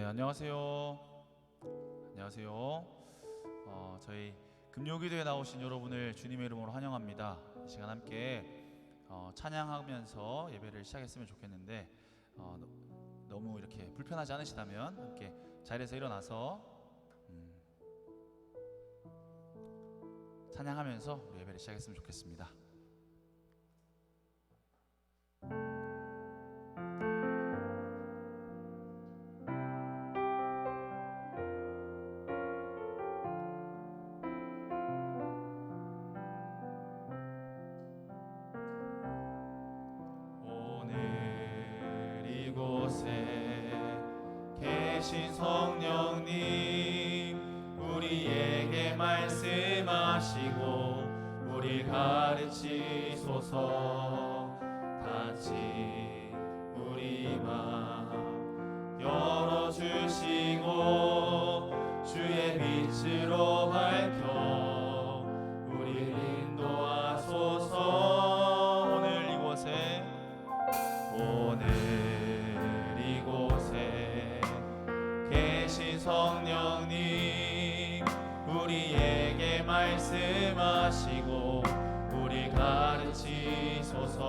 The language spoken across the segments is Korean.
안녕하세요. 안녕하세요. 저희 금요기도에 나오신 여러분을 주님의 이름으로 환영합니다. 이 시간 함께 찬양하면서 예배를 시작했으면 좋겠는데 너무 이렇게 불편하지 않으시다면 함께 자리에서 일어나서 찬양하면서 우리 예배를 시작했으면 좋겠습니다. 이곳에 계신 성령님, 우리에게 말씀하시고 우리 가르치소서. 같이 우리 맘 열어주시고 주의 빛으로 밝혀 우리를 인도하소서. 오늘 이곳에 계신 성령님, 우리에게 말씀하시고 우리 가르치소서.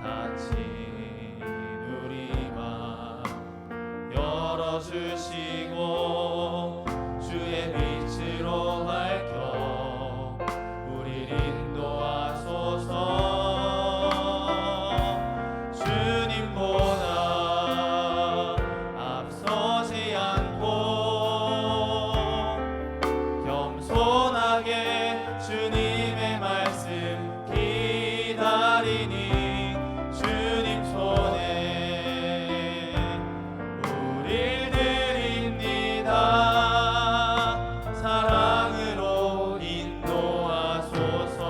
닫힌 우리 맘 열어주시고 주의 빛으로 밝혀 우리를 인도하소서. 주님의 말씀 기다리니 주님 손에 우릴 드립니다. 사랑으로 인도하소서.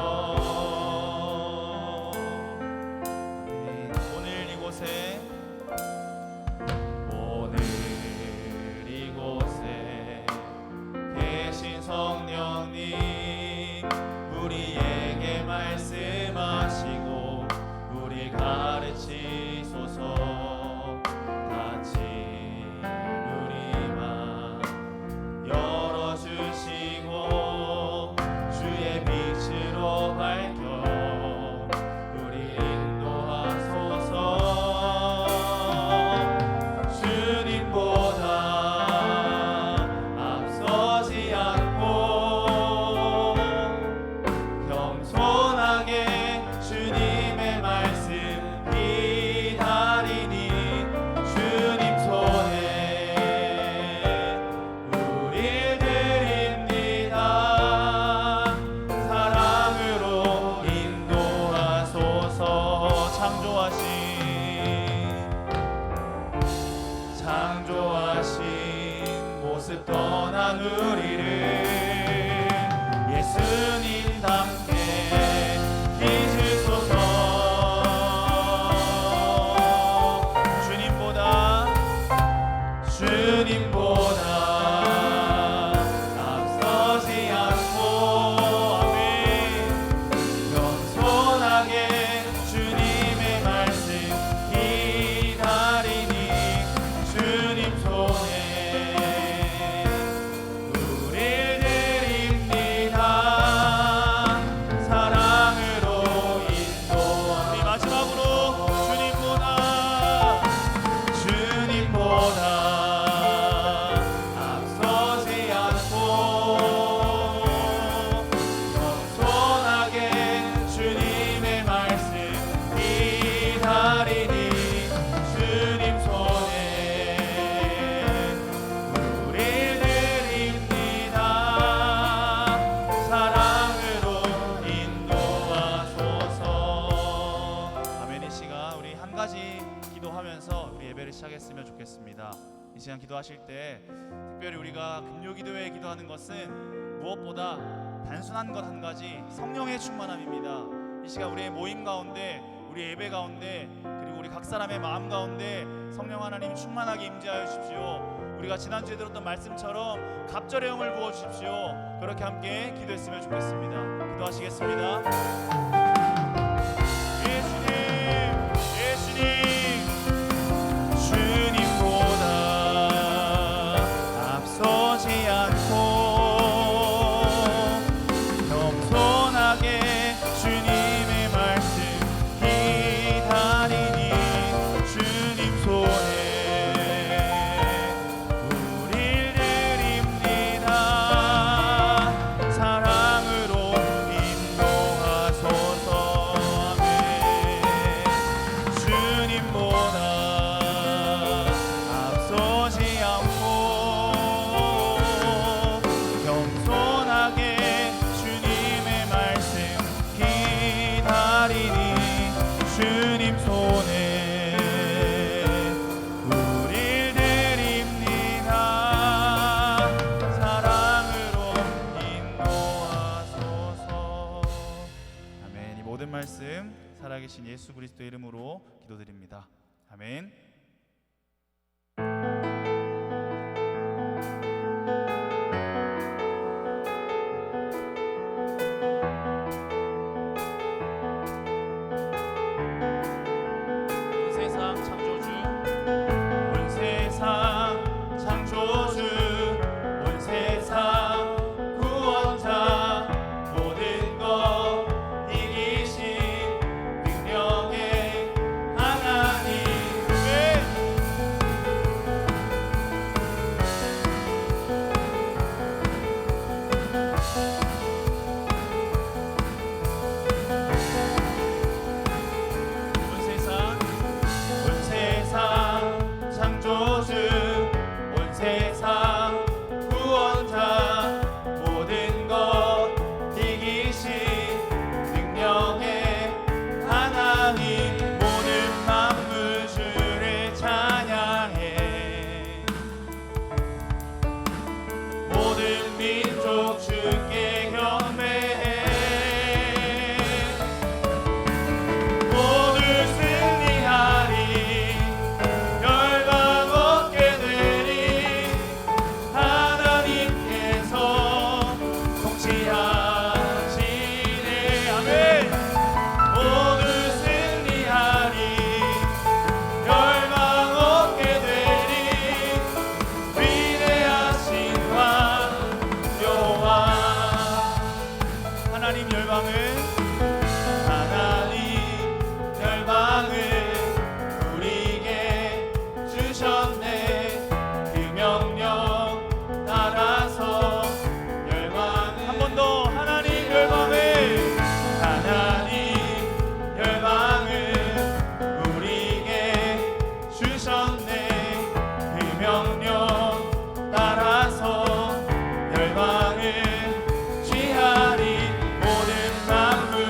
오늘 이곳에 계신 성령님, 우리에게 말씀하시고 우리 가르치소서. 닫힌 우리 맘 열어주시고 주의 빛으로 밝혀 우리 인도하소서. 주님보다 앞서지 않고 주님의 말씀 기다리니 주님 손에 우릴 드립니다. 사랑으로 인도하소서. 창조하신 모습 떠난 우리를 예수님답게 주님보다 앞서지 않고 겸손하게 주님의 말씀 기다리니 주님 손에 우릴 드립니다. 사랑으로 인도하소서. 우리 마지막으로 주님보다 기도하면서 우리 예배를 시작했으면 좋겠습니다. 이 시간 기도하실 때 특별히 우리가 금요기도회에 기도하는 것은 무엇보다 단순한 것 한 가지, 성령의 충만함입니다. 이 시간 우리의 모임 가운데, 우리 예배 가운데, 그리고 우리 각 사람의 마음 가운데 성령 하나님 충만하게 임재하여 주십시오. 우리가 지난주에 들었던 말씀처럼 갑절의 영을 부어주십시오. 그렇게 함께 기도했으면 좋겠습니다. 기도하시겠습니다. 예수님, 주님보다 모든 말씀 살아계신 예수 그리스도의 이름으로 기도드립니다. 아멘. 열방을 취하리 모든 만물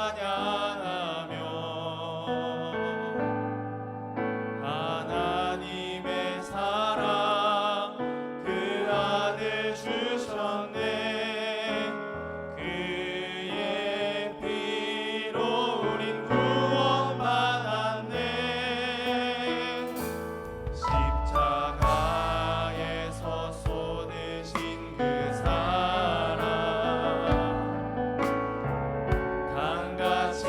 찬양하며 하나님의 사랑 그 아들 주셨네. 그의 피로 우린 구원받았네. 십자가에서 쏟으신 그 사랑 강같이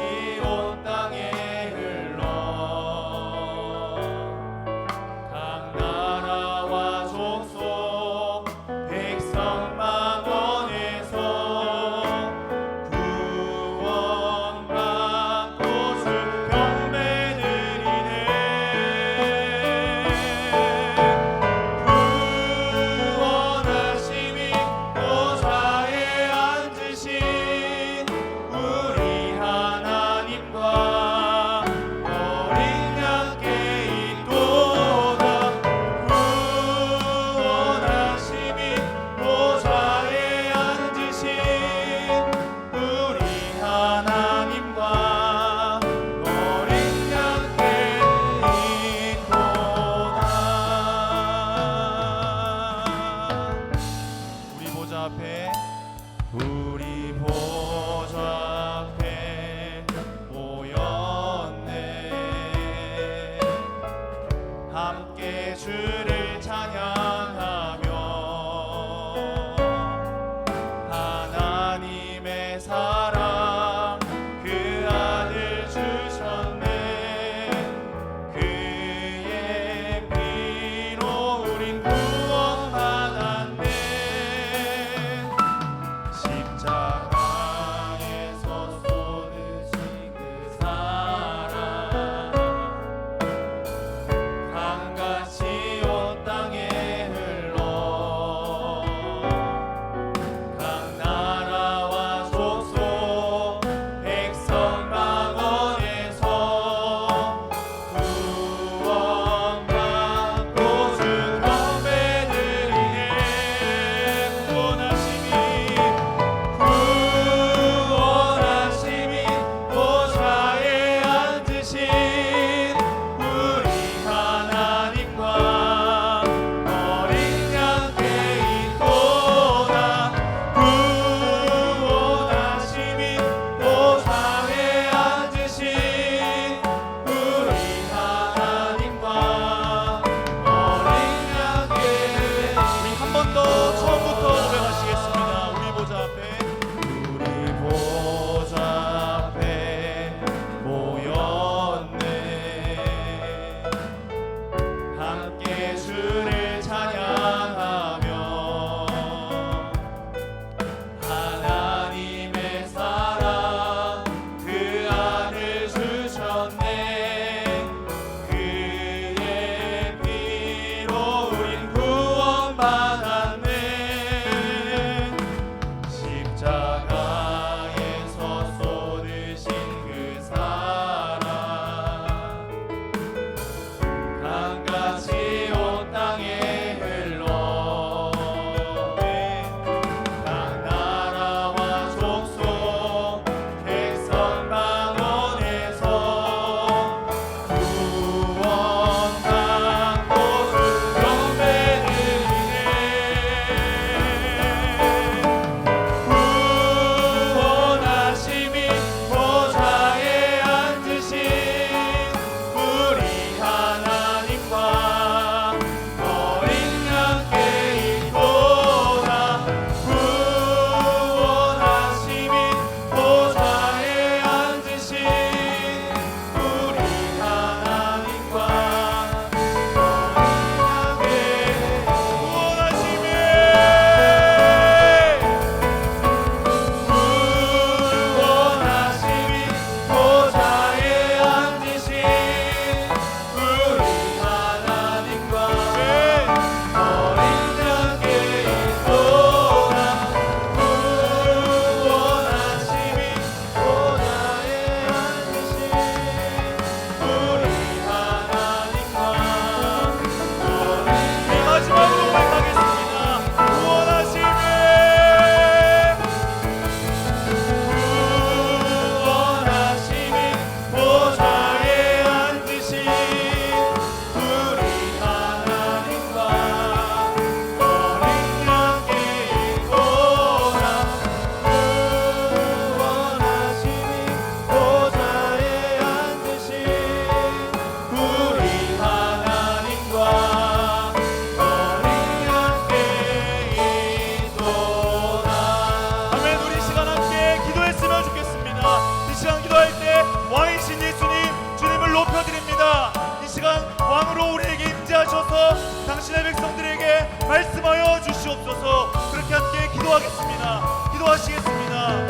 왕이신 예수님, 주님을 높여드립니다. 이 시간 왕으로 우리에게 임재하셔서 당신의 백성들에게 말씀하여 주시옵소서. 그렇게 함께 기도하겠습니다. 기도하시겠습니다.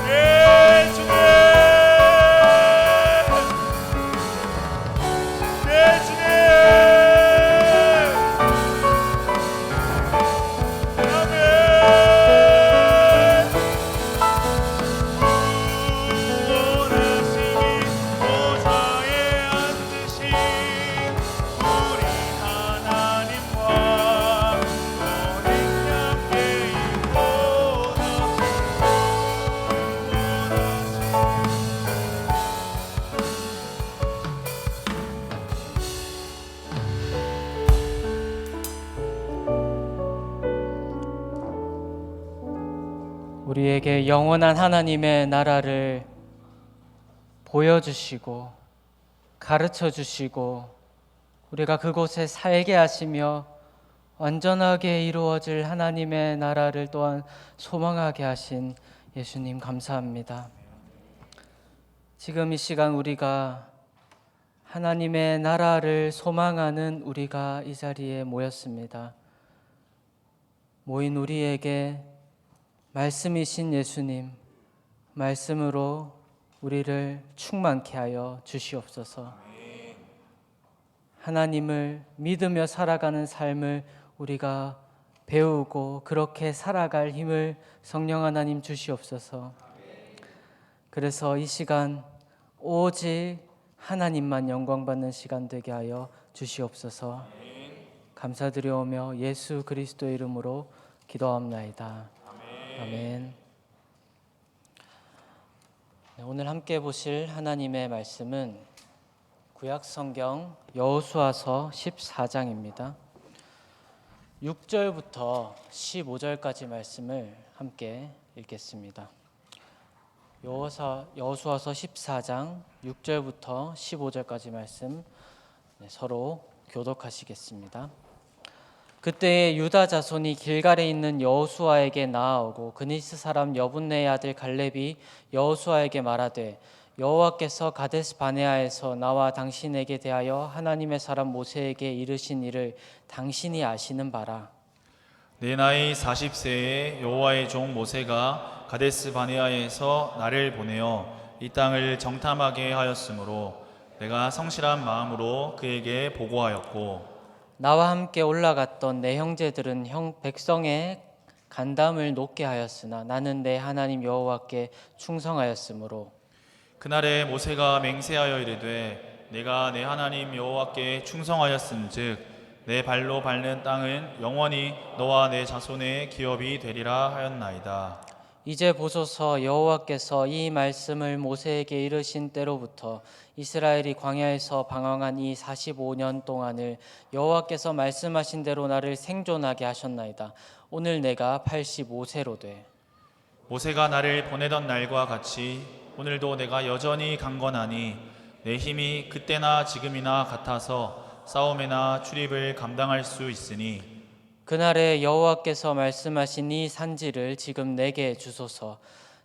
예, 주님. 예, 주님. 우리에게 영원한 하나님의 나라를 보여주시고 가르쳐주시고 우리가 그곳에 살게 하시며 완전하게 이루어질 하나님의 나라를 또한 소망하게 하신 예수님 감사합니다. 지금 이 시간 우리가 하나님의 나라를 소망하는 우리가 이 자리에 모였습니다. 모인 우리에게 말씀이신 예수님, 말씀으로 우리를 충만케 하여 주시옵소서. 하나님을 믿으며 살아가는 삶을 우리가 배우고 그렇게 살아갈 힘을 성령 하나님 주시옵소서. 그래서 이 시간 오직 하나님만 영광받는 시간 되게 하여 주시옵소서. 감사드려오며 예수 그리스도의 이름으로 기도합나이다. 아멘. 오늘 함께 보실 하나님의 말씀은 구약 성경 여호수아서 14장입니다. 6절부터 15절까지 말씀을 함께 읽겠습니다. 여호수아서 14장 6절부터 15절까지 말씀 서로 교독하시겠습니다. 그때 유다 자손이 길갈에 있는 여호수아에게 나아오고 그니스 사람 여분네의 아들 갈렙이 여호수아에게 말하되 여호와께서 가데스 바네아에서 나와 당신에게 대하여 하나님의 사람 모세에게 이르신 일을 당신이 아시는 바라. 내 나이 40세에 여호와의 종 모세가 가데스 바네아에서 나를 보내어 이 땅을 정탐하게 하였으므로 내가 성실한 마음으로 그에게 보고하였고 나와 함께 올라갔던 내 형제들은 백성의 간담을 높게 하였으나 나는 내 하나님 여호와께 충성하였으므로 그날에 모세가 맹세하여 이르되 내가 내 하나님 여호와께 충성하였은즉 내 발로 밟는 땅은 영원히 너와 내 자손의 기업이 되리라 하였나이다. 이제 보소서 여호와께서 이 말씀을 모세에게 이르신 때로부터 이스라엘이 광야에서 방황한 이 45년 동안을 여호와께서 말씀하신 대로 나를 생존하게 하셨나이다. 오늘 내가 85세로 돼. 모세가 나를 보내던 날과 같이 오늘도 내가 여전히 강건하니 내 힘이 그때나 지금이나 같아서 싸움이나 출입을 감당할 수 있으니 그날에 여호와께서 말씀하신 이 산지를 지금 내게 주소서.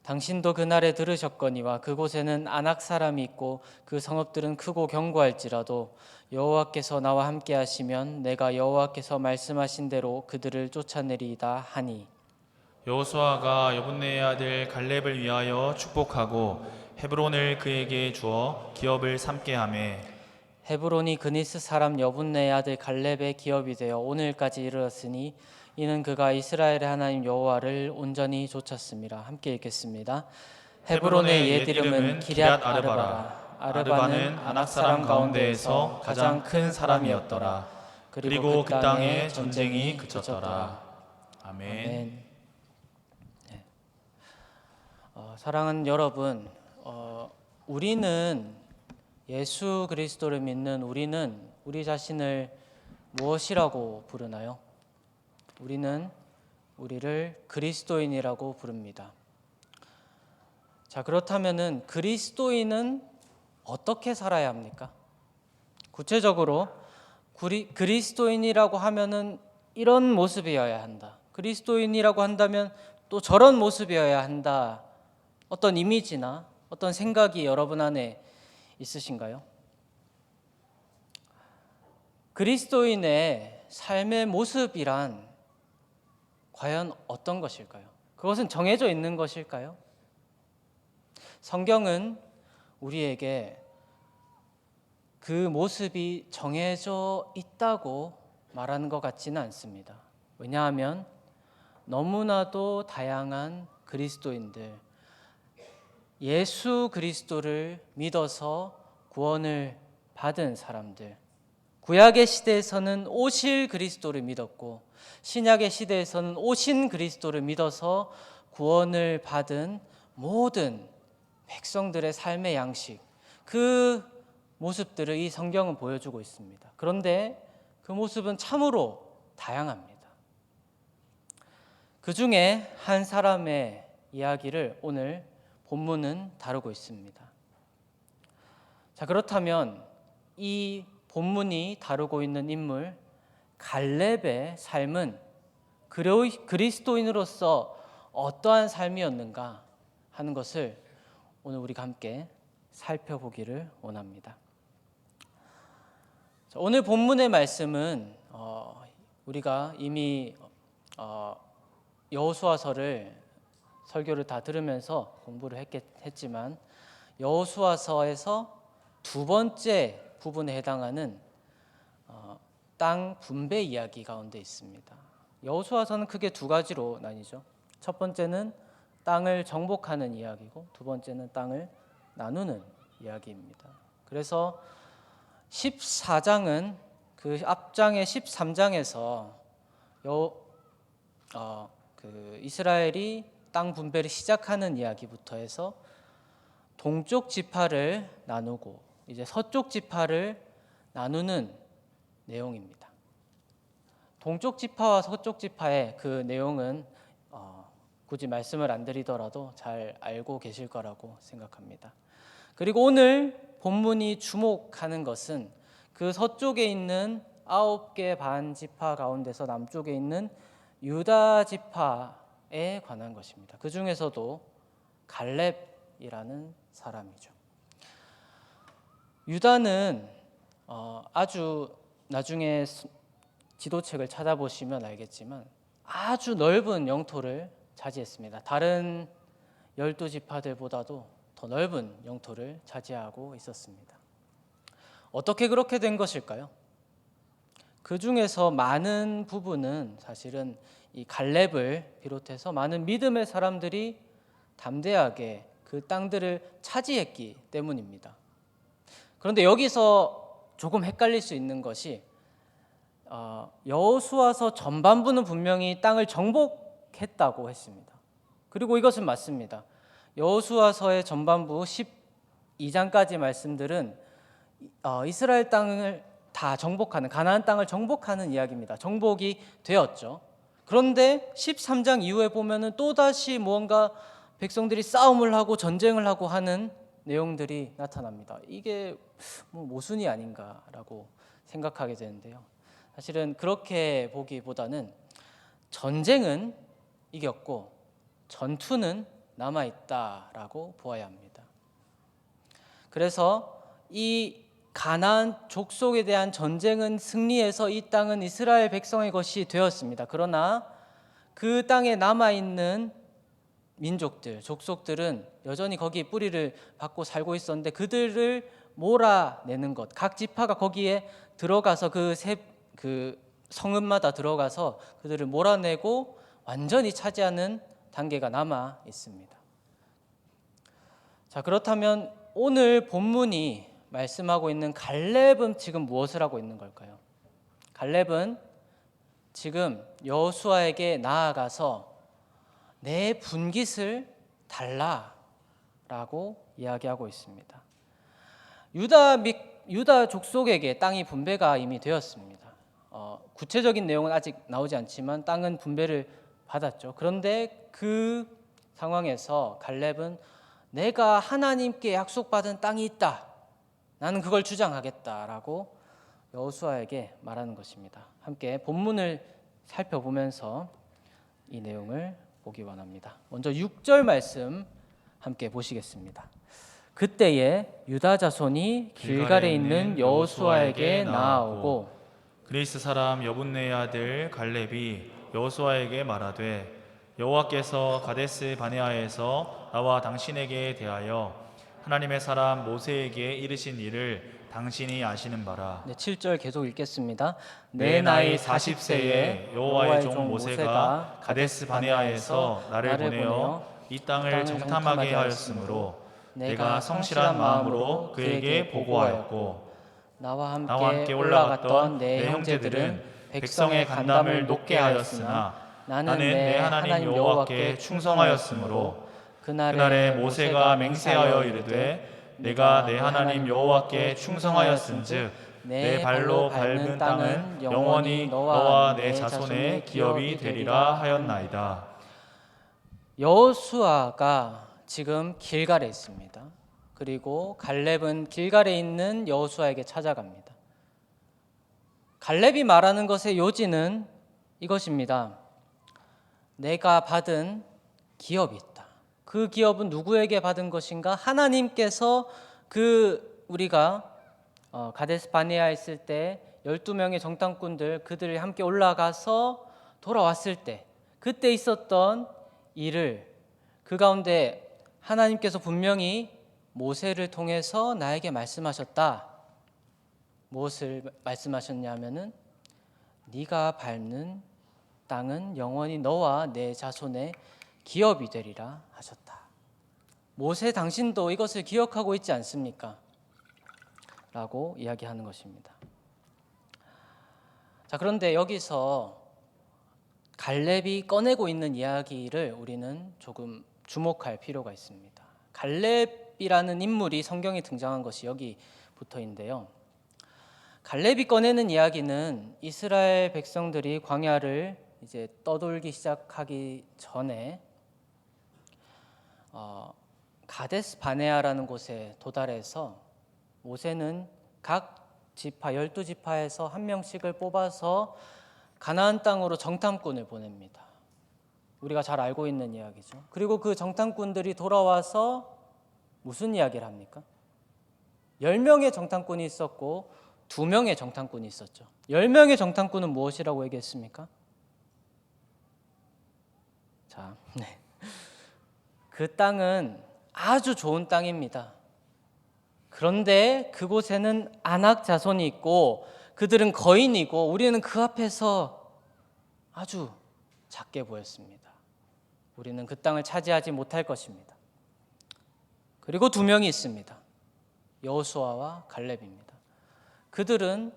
당신도 그날에 들으셨거니와 그곳에는 아낙 사람이 있고 그 성읍들은 크고 견고할지라도 여호와께서 나와 함께 하시면 내가 여호와께서 말씀하신 대로 그들을 쫓아내리이다 하니 여호수아가 여분네의 아들 갈렙을 위하여 축복하고 헤브론을 그에게 주어 기업을 삼게 하매 헤브론이 그니스 사람 여분네의 아들 갈렙의 기업이 되어 오늘까지 이르렀으니 이는 그가 이스라엘의 하나님 여호와를 온전히 좇았습니다. 함께 읽겠습니다. 헤브론의 옛 이름은 기럇 아르바라. 아르바는 아낙 사람 가운데에서 가장 큰 사람이었더라. 그리고 그 땅에 전쟁이 그쳤더라. 아멘. 아멘. 네. 사랑하는 여러분, 우리는 예수 그리스도를 믿는 우리는 우리 자신을 무엇이라고 부르나요? 우리는 우리를 그리스도인이라고 부릅니다. 자, 그렇다면은 그리스도인은 어떻게 살아야 합니까? 구체적으로 그리스도인이라고 하면은 이런 모습이어야 한다. 그리스도인이라고 한다면 또 저런 모습이어야 한다. 어떤 이미지나 어떤 생각이 여러분 안에 있으신가요? 그리스도인의 삶의 모습이란 과연 어떤 것일까요? 그것은 정해져 있는 것일까요? 성경은 우리에게 그 모습이 정해져 있다고 말하는 것 같지는 않습니다. 왜냐하면 너무나도 다양한 그리스도인들, 예수 그리스도를 믿어서 구원을 받은 사람들, 구약의 시대에서는 오실 그리스도를 믿었고 신약의 시대에서는 오신 그리스도를 믿어서 구원을 받은 모든 백성들의 삶의 양식, 그 모습들을 이 성경은 보여주고 있습니다. 그런데 그 모습은 참으로 다양합니다. 그 중에 한 사람의 이야기를 오늘 본문은 다루고 있습니다. 자, 그렇다면 이 본문이 다루고 있는 인물 갈렙의 삶은 그리스도인으로서 어떠한 삶이었는가 하는 것을 오늘 우리가 함께 살펴보기를 원합니다. 자, 오늘 본문의 말씀은 우리가 이미 여호수아서를 설교를 다 들으면서 공부를 했지만 여호수아서에서 두 번째 부분에 해당하는 땅 분배 이야기 가운데 있습니다. 여호수아서는 크게 두 가지로 나뉘죠. 첫 번째는 땅을 정복하는 이야기고 두 번째는 땅을 나누는 이야기입니다. 그래서 14장은 그 앞장의 13장에서 이스라엘이 땅 분배를 시작하는 이야기부터 해서 동쪽 지파를 나누고 이제 서쪽 지파를 나누는 내용입니다. 동쪽 지파와 서쪽 지파의 그 내용은 굳이 말씀을 안 드리더라도 잘 알고 계실 거라고 생각합니다. 그리고 오늘 본문이 주목하는 것은 그 서쪽에 있는 9개 반 지파 가운데서 남쪽에 있는 유다 지파에 관한 것입니다. 그 중에서도 갈렙이라는 사람이죠. 유다는 아주 나중에 지도책을 찾아보시면 알겠지만 아주 넓은 영토를 차지했습니다. 다른 12지파들보다도 더 넓은 영토를 차지하고 있었습니다. 어떻게 그렇게 된 것일까요? 그 중에서 많은 부분은 사실은 이 갈렙을 비롯해서 많은 믿음의 사람들이 담대하게 그 땅들을 차지했기 때문입니다. 그런데 여기서 조금 헷갈릴 수 있는 것이 여호수아서 전반부는 분명히 땅을 정복했다고 했습니다. 그리고 이것은 맞습니다. 여호수아서의 전반부 12장까지 말씀들은 이스라엘 땅을 다 정복하는, 가나안 땅을 정복하는 이야기입니다. 정복이 되었죠. 그런데 13장 이후에 보면은 또다시 무언가 백성들이 싸움을 하고 전쟁을 하고 하는 내용들이 나타납니다. 이게 모순이 아닌가라고 생각하게 되는데요. 사실은 그렇게 보기보다는 전쟁은 이겼고 전투는 남아있다라고 보아야 합니다. 그래서 이 가나안 족속에 대한 전쟁은 승리해서 이 땅은 이스라엘 백성의 것이 되었습니다. 그러나 그 땅에 남아있는 민족들, 족속들은 여전히 거기에 뿌리를 박고 살고 있었는데 그들을 몰아내는 것, 각 지파가 거기에 들어가서 그 성읍마다 들어가서 그들을 몰아내고 완전히 차지하는 단계가 남아 있습니다. 자, 그렇다면 오늘 본문이 말씀하고 있는 갈렙은 지금 무엇을 하고 있는 걸까요? 갈렙은 지금 여호수아에게 나아가서 내 분깃을 달라라고 이야기하고 있습니다. 유다 족속에게 땅이 분배가 이미 되었습니다. 구체적인 내용은 아직 나오지 않지만 땅은 분배를 받았죠. 그런데 그 상황에서 갈렙은 내가 하나님께 약속받은 땅이 있다. 나는 그걸 주장하겠다라고 여호수아에게 말하는 것입니다. 함께 본문을 살펴보면서 이 내용을 보기 원합니다. 먼저 6절 말씀 함께 보시겠습니다. 그때에 유다 자손이 길갈에 있는 여호수아에게 나아오고 그리스 사람 여분네의 아들 갈렙이 여호수아에게 말하되 여호와께서 가데스 바네아에서 나와 당신에게 대하여 하나님의 사람 모세에게 이르신 일을 당신이 아시는 바라. 7절 계속 읽겠습니다. 내 나이 40세에 여호와의 종 모세가 가데스 바네아에서 나를 보내어 이 땅을 정탐하게 하였으므로 내가 성실한 마음으로 그에게 보고하였고 나와 나와 함께 올라갔던 내 형제들은 백성의 간담을 높게 하였으나 나는 내 하나님 여호와께 충성하였으므로 그날에 모세가 맹세하여 이르되 내가 내 하나님 여호와께 충성하였은즉 내 발로 밟는 땅은 영원히 너와 내 자손의 기업이 되리라 하였나이다. 여호수아가 지금 길갈에 있습니다. 그리고 갈렙은 길갈에 있는 여호수아에게 찾아갑니다. 갈렙이 말하는 것의 요지는 이것입니다. 내가 받은 기업이 있다. 그 기업은 누구에게 받은 것인가? 하나님께서 우리가 가데스 바네아에 있을 때 12명의 정탐꾼들 그들이 함께 올라가서 돌아왔을 때 그때 있었던 일을 그 가운데 하나님께서 분명히 모세를 통해서 나에게 말씀하셨다. 무엇을 말씀하셨냐면은 네가 밟는 땅은 영원히 너와 내 자손의 기업이 되리라 하셨다. 모세 당신도 이것을 기억하고 있지 않습니까? 라고 이야기하는 것입니다. 자, 그런데 여기서 갈렙이 꺼내고 있는 이야기를 우리는 조금 주목할 필요가 있습니다. 갈렙이라는 인물이 성경에 등장한 것이 여기부터인데요. 갈렙이 꺼내는 이야기는 이스라엘 백성들이 광야를 이제 떠돌기 시작하기 전에 가데스 바네아라는 곳에 도달해서 모세는 각 지파 12지파에서 한 명씩을 뽑아서 가나안 땅으로 정탐꾼을 보냅니다. 우리가 잘 알고 있는 이야기죠. 그리고 그 정탐꾼들이 돌아와서 무슨 이야기를 합니까? 10명의 정탐꾼이 있었고 2명의 정탐꾼이 있었죠. 10명의 정탐꾼은 무엇이라고 얘기했습니까? 자, 그 땅은 아주 좋은 땅입니다. 그런데 그곳에는 아낙 자손이 있고 그들은 거인이고 우리는 그 앞에서 아주 작게 보였습니다. 우리는 그 땅을 차지하지 못할 것입니다. 그리고 2명이 있습니다. 여호수아와 갈렙입니다. 그들은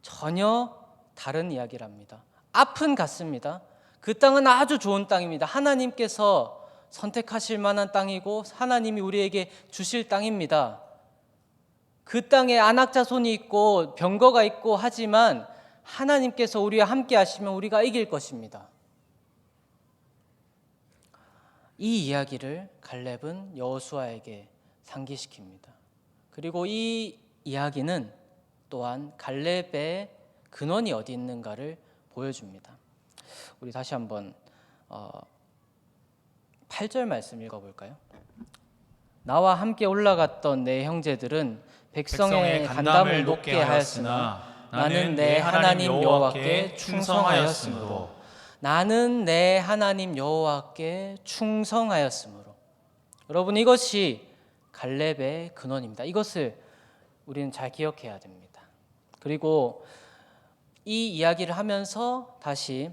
전혀 다른 이야기를 합니다. 앞은 같습니다. 그 땅은 아주 좋은 땅입니다. 하나님께서 선택하실 만한 땅이고 하나님이 우리에게 주실 땅입니다. 그 땅에 아낙 자손이 있고 병거가 있고 하지만 하나님께서 우리와 함께 하시면 우리가 이길 것입니다. 이 이야기를 갈렙은 여호수아에게 상기시킵니다. 그리고 이 이야기는 또한 갈렙의 근원이 어디 있는가를 보여줍니다. 우리 다시 한번 8절 말씀 읽어볼까요? 나와 함께 올라갔던 내 형제들은 백성의 간담을 높게 하였으나 나는 내 하나님 여호와께 충성하였으므로 나는 내 하나님 여호와께 충성하였으므로. 여러분, 이것이 갈렙의 근원입니다. 이것을 우리는 잘 기억해야 됩니다. 그리고 이 이야기를 하면서 다시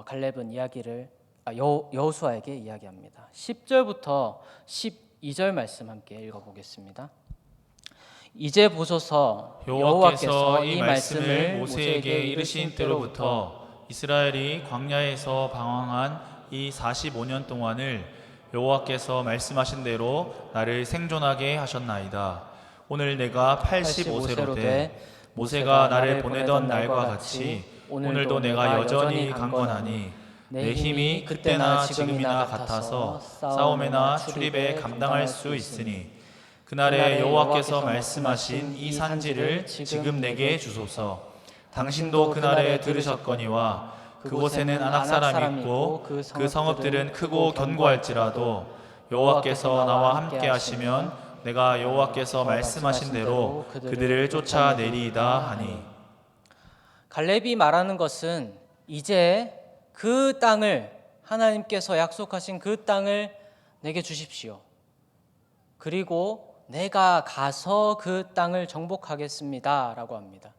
갈렙은 여호수아에게 이야기합니다. 10절부터 12절 말씀 함께 읽어보겠습니다. 이제 보소서 여호와께서 이 말씀을 모세에게 이르신 때로부터 이스라엘이 광야에서 방황한 이 45년 동안을 여호와께서 말씀하신 대로 나를 생존하게 하셨나이다. 오늘 내가 85세로 돼 모세가 나를 보내던 날과 같이 오늘도 내가 여전히 강건하니 내 힘이 그때나 지금이나 같아서 싸움에나 출입에 감당할 수 있으니 그날에 여호와께서 말씀하신 이 산지를 지금 내게 주소서. 당신도 그날에 들으셨거니와 그곳에는 아낙 사람이 있고 그 성읍들은 크고 견고할지라도 여호와께서 나와 함께 하시면 내가 여호와께서 말씀하신 대로 그들을 쫓아내리이다 하니. 갈렙이 말하는 것은 이제 그 땅을, 하나님께서 약속하신 그 땅을 내게 주십시오. 그리고 내가 가서 그 땅을 정복하겠습니다 라고 합니다.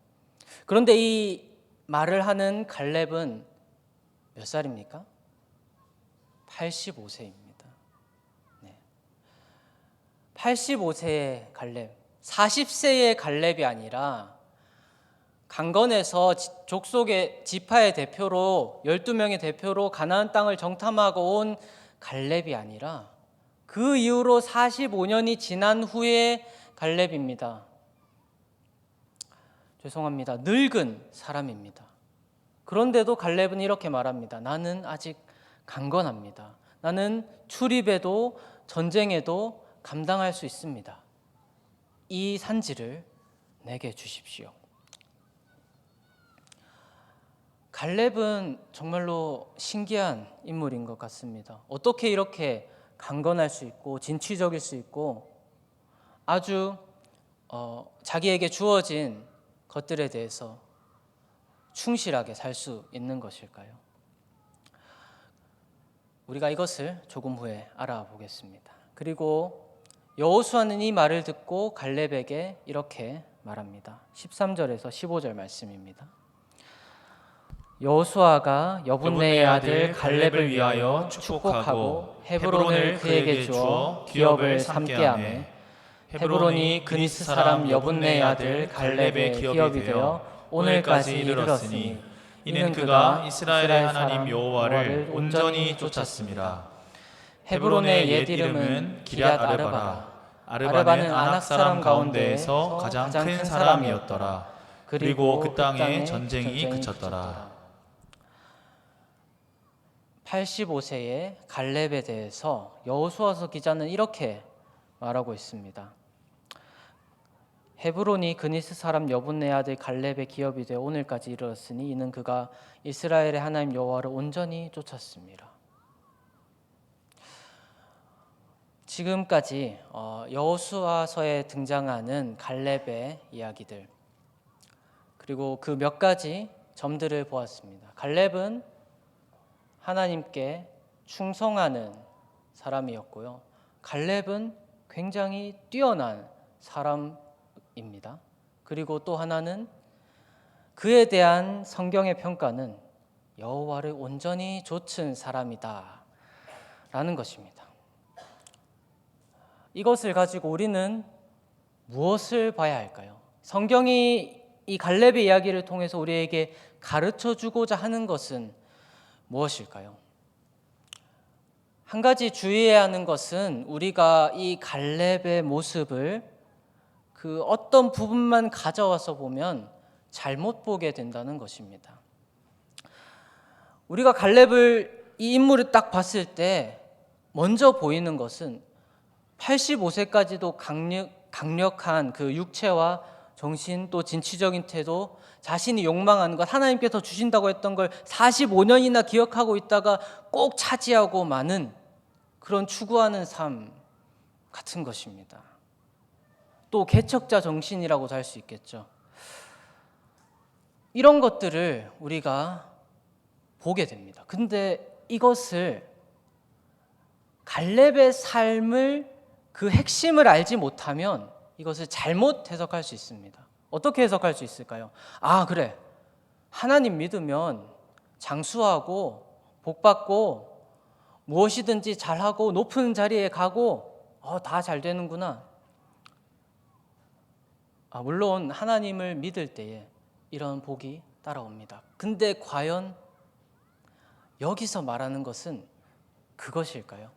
그런데 이 말을 하는 갈렙은 몇 살입니까? 85세입니다. 85세의 갈렙, 40세의 갈렙이 아니라 강건에서 족속의 지파의 대표로 12명의 대표로 가나안 땅을 정탐하고 온 갈렙이 아니라 그 이후로 45년이 지난 후의 갈렙입니다. 죄송합니다. 늙은 사람입니다. 그런데도 갈렙은 이렇게 말합니다. 나는 아직 강건합니다. 나는 출입에도 전쟁에도 감당할 수 있습니다. 이 산지를 내게 주십시오. 갈렙은 정말로 신기한 인물인 것 같습니다. 어떻게 이렇게 강건할 수 있고 진취적일 수 있고 아주 자기에게 주어진 것들에 대해서 충실하게 살 수 있는 것일까요? 우리가 이것을 조금 후에 알아보겠습니다. 그리고 여호수아는 이 말을 듣고 갈렙에게 이렇게 말합니다. 13절에서 15절 말씀입니다. 여호수아가 여분네의 아들 갈렙을 위하여 축복하고 헤브론을 그에게 주어 기업을 삼게 하매 헤브론이 그니스 사람 여분네의 아들 갈렙의 기업이 되어 오늘까지 이르렀으니 이는 그가 이스라엘의 하나님 여호와를 온전히 쫓았습니다. 헤브론의 옛 이름은 기럇 아르바라. 아르바는 아낙 사람 가운데에서 가장 큰 사람이었더라. 그리고 그 땅에 전쟁이 그쳤더라. 85세의 갈렙에 대해서 여호수아서 기자는 이렇게 말하고 있습니다. 헤브론이 그니스 사람 여분네 아들 갈렙의 기업이 되어 오늘까지 이르렀으니 이는 그가 이스라엘의 하나님 여호와를 온전히 쫓았습니다. 지금까지 여호수아서에 등장하는 갈렙의 이야기들 그리고 그 몇 가지 점들을 보았습니다. 갈렙은 하나님께 충성하는 사람이었고요. 갈렙은 굉장히 뛰어난 사람입니다. 그리고 또 하나는 그에 대한 성경의 평가는 여호와를 온전히 좇은 사람이다 라는 것입니다. 이것을 가지고 우리는 무엇을 봐야 할까요? 성경이 이 갈렙의 이야기를 통해서 우리에게 가르쳐 주고자 하는 것은 무엇일까요? 한 가지 주의해야 하는 것은 우리가 이 갈렙의 모습을 그 어떤 부분만 가져와서 보면 잘못 보게 된다는 것입니다. 우리가 갈렙을 이 인물을 딱 봤을 때 먼저 보이는 것은 85세까지도 강력한 그 육체와 정신 또 진취적인 태도, 자신이 욕망하는 것, 하나님께서 주신다고 했던 걸 45년이나 기억하고 있다가 꼭 차지하고 마는 그런 추구하는 삶 같은 것입니다. 또 개척자 정신이라고도 할 수 있겠죠. 이런 것들을 우리가 보게 됩니다. 근데 이것을 갈렙의 삶을 그 핵심을 알지 못하면 이것을 잘못 해석할 수 있습니다. 어떻게 해석할 수 있을까요? 아, 그래. 하나님 믿으면 장수하고 복받고 무엇이든지 잘하고 높은 자리에 가고 다 잘 되는구나. 물론 하나님을 믿을 때에 이런 복이 따라옵니다. 근데 과연 여기서 말하는 것은 그것일까요?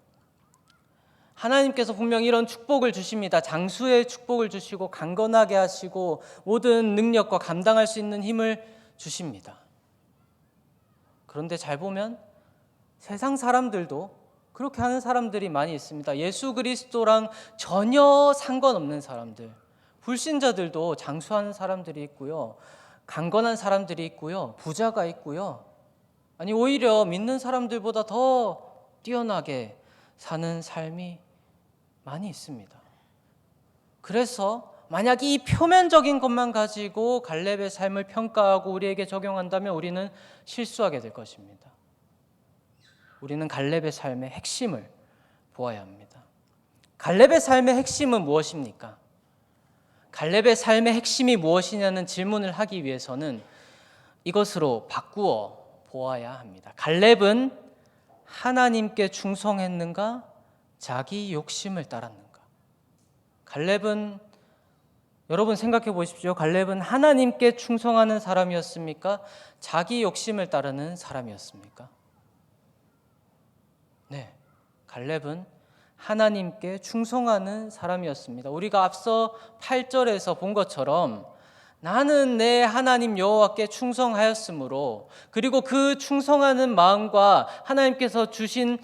하나님께서 분명히 이런 축복을 주십니다. 장수의 축복을 주시고 강건하게 하시고 모든 능력과 감당할 수 있는 힘을 주십니다. 그런데 잘 보면 세상 사람들도 그렇게 하는 사람들이 많이 있습니다. 예수 그리스도랑 전혀 상관없는 사람들, 불신자들도 장수하는 사람들이 있고요, 강건한 사람들이 있고요, 부자가 있고요, 아니 오히려 믿는 사람들보다 더 뛰어나게 사는 삶이 많이 있습니다. 그래서 만약 이 표면적인 것만 가지고 갈렙의 삶을 평가하고 우리에게 적용한다면 우리는 실수하게 될 것입니다. 우리는 갈렙의 삶의 핵심을 보아야 합니다. 갈렙의 삶의 핵심은 무엇입니까? 갈렙의 삶의 핵심이 무엇이냐는 질문을 하기 위해서는 이것으로 바꾸어 보아야 합니다. 갈렙은 하나님께 충성했는가? 자기 욕심을 따랐는가? 갈렙은, 여러분 생각해 보십시오. 갈렙은 하나님께 충성하는 사람이었습니까? 자기 욕심을 따르는 사람이었습니까? 네, 갈렙은 하나님께 충성하는 사람이었습니다. 우리가 앞서 8절에서 본 것처럼 나는 내 하나님 여호와께 충성하였으므로, 그리고 그 충성하는 마음과 하나님께서 주신,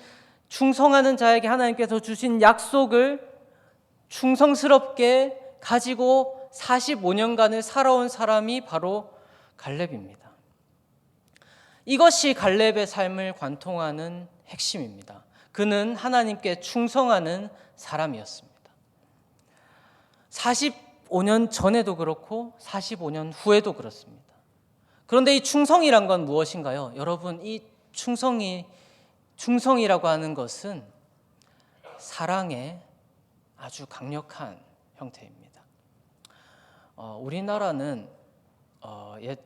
충성하는 자에게 하나님께서 주신 약속을 충성스럽게 가지고 45년간을 살아온 사람이 바로 갈렙입니다. 이것이 갈렙의 삶을 관통하는 핵심입니다. 그는 하나님께 충성하는 사람이었습니다. 45년 전에도 그렇고 45년 후에도 그렇습니다. 그런데 이 충성이란 건 무엇인가요? 여러분, 이 충성이라고 하는 것은 사랑의 아주 강력한 형태입니다. 우리나라는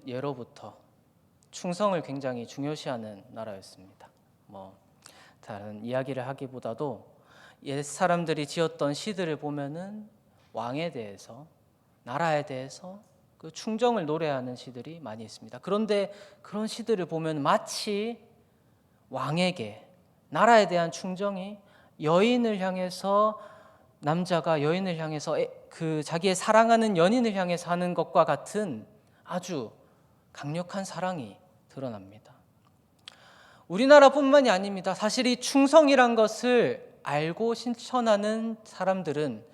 예로부터 충성을 굉장히 중요시하는 나라였습니다. 다른 이야기를 하기보다도 옛 사람들이 지었던 시들을 보면은 왕에 대해서, 나라에 대해서 그 충정을 노래하는 시들이 많이 있습니다. 그런데 그런 시들을 보면 마치 왕에게, 나라에 대한 충정이 여인을 향해서, 남자가 여인을 향해서 그 자기의 사랑하는 연인을 향해서 하는 것과 같은 아주 강력한 사랑이 드러납니다. 우리나라뿐만이 아닙니다. 사실 이 충성이란 것을 알고 실천하는 사람들은,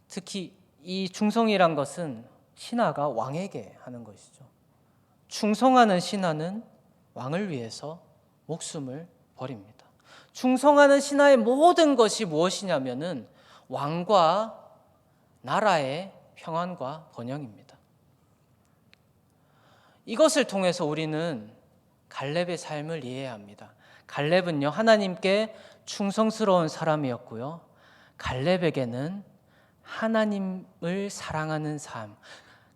특히 이 충성이란 것은 신하가 왕에게 하는 것이죠. 충성하는 신하는 왕을 위해서 목숨을 버립니다. 충성하는 신하의 모든 것이 무엇이냐면은 왕과 나라의 평안과 번영입니다. 이것을 통해서 우리는 갈렙의 삶을 이해해야 합니다. 갈렙은요, 하나님께 충성스러운 사람이었고요, 갈렙에게는 하나님을 사랑하는 삶,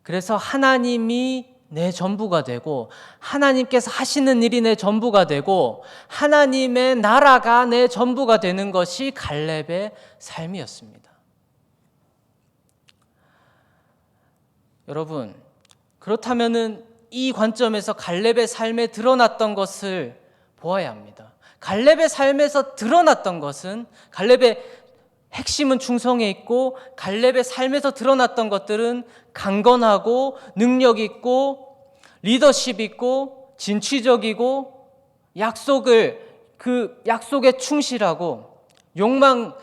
그래서 하나님이 내 전부가 되고, 하나님께서 하시는 일이 내 전부가 되고, 하나님의 나라가 내 전부가 되는 것이 갈렙의 삶이었습니다. 여러분, 그렇다면은 이 관점에서 갈렙의 삶에 드러났던 것을 보아야 합니다. 갈렙의 삶에서 드러났던 것은, 갈렙의 핵심은 충성에 있고, 갈렙의 삶에서 드러났던 것들은 강건하고 능력 있고 리더십 있고 진취적이고 그 약속에 충실하고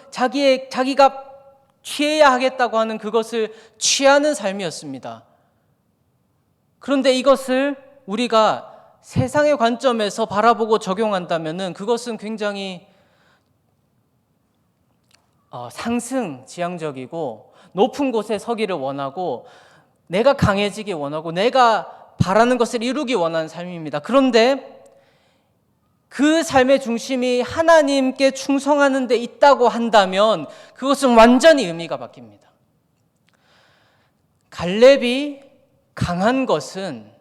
자기가 취해야 하겠다고 하는 그것을 취하는 삶이었습니다. 그런데 이것을 우리가 세상의 관점에서 바라보고 적용한다면은 그것은 굉장히 상승지향적이고 높은 곳에 서기를 원하고 내가 강해지기 원하고 내가 바라는 것을 이루기 원하는 삶입니다. 그런데 그 삶의 중심이 하나님께 충성하는 데 있다고 한다면 그것은 완전히 의미가 바뀝니다. 갈렙이 강한 것은,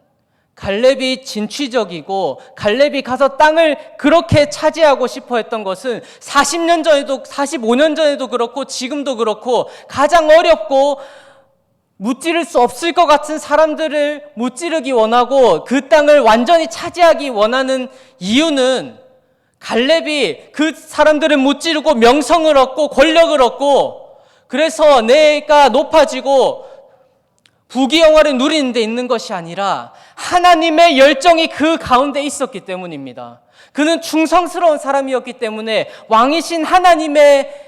갈렙이 진취적이고 갈렙이 가서 땅을 그렇게 차지하고 싶어 했던 것은 40년 전에도 45년 전에도 그렇고 지금도 그렇고 가장 어렵고 무찌를 수 없을 것 같은 사람들을 무찌르기 원하고 그 땅을 완전히 차지하기 원하는 이유는, 갈렙이 그 사람들을 무찌르고 명성을 얻고 권력을 얻고 그래서 내가 높아지고 부귀영화를 누리는 데 있는 것이 아니라 하나님의 열정이 그 가운데 있었기 때문입니다. 그는 충성스러운 사람이었기 때문에 왕이신 하나님의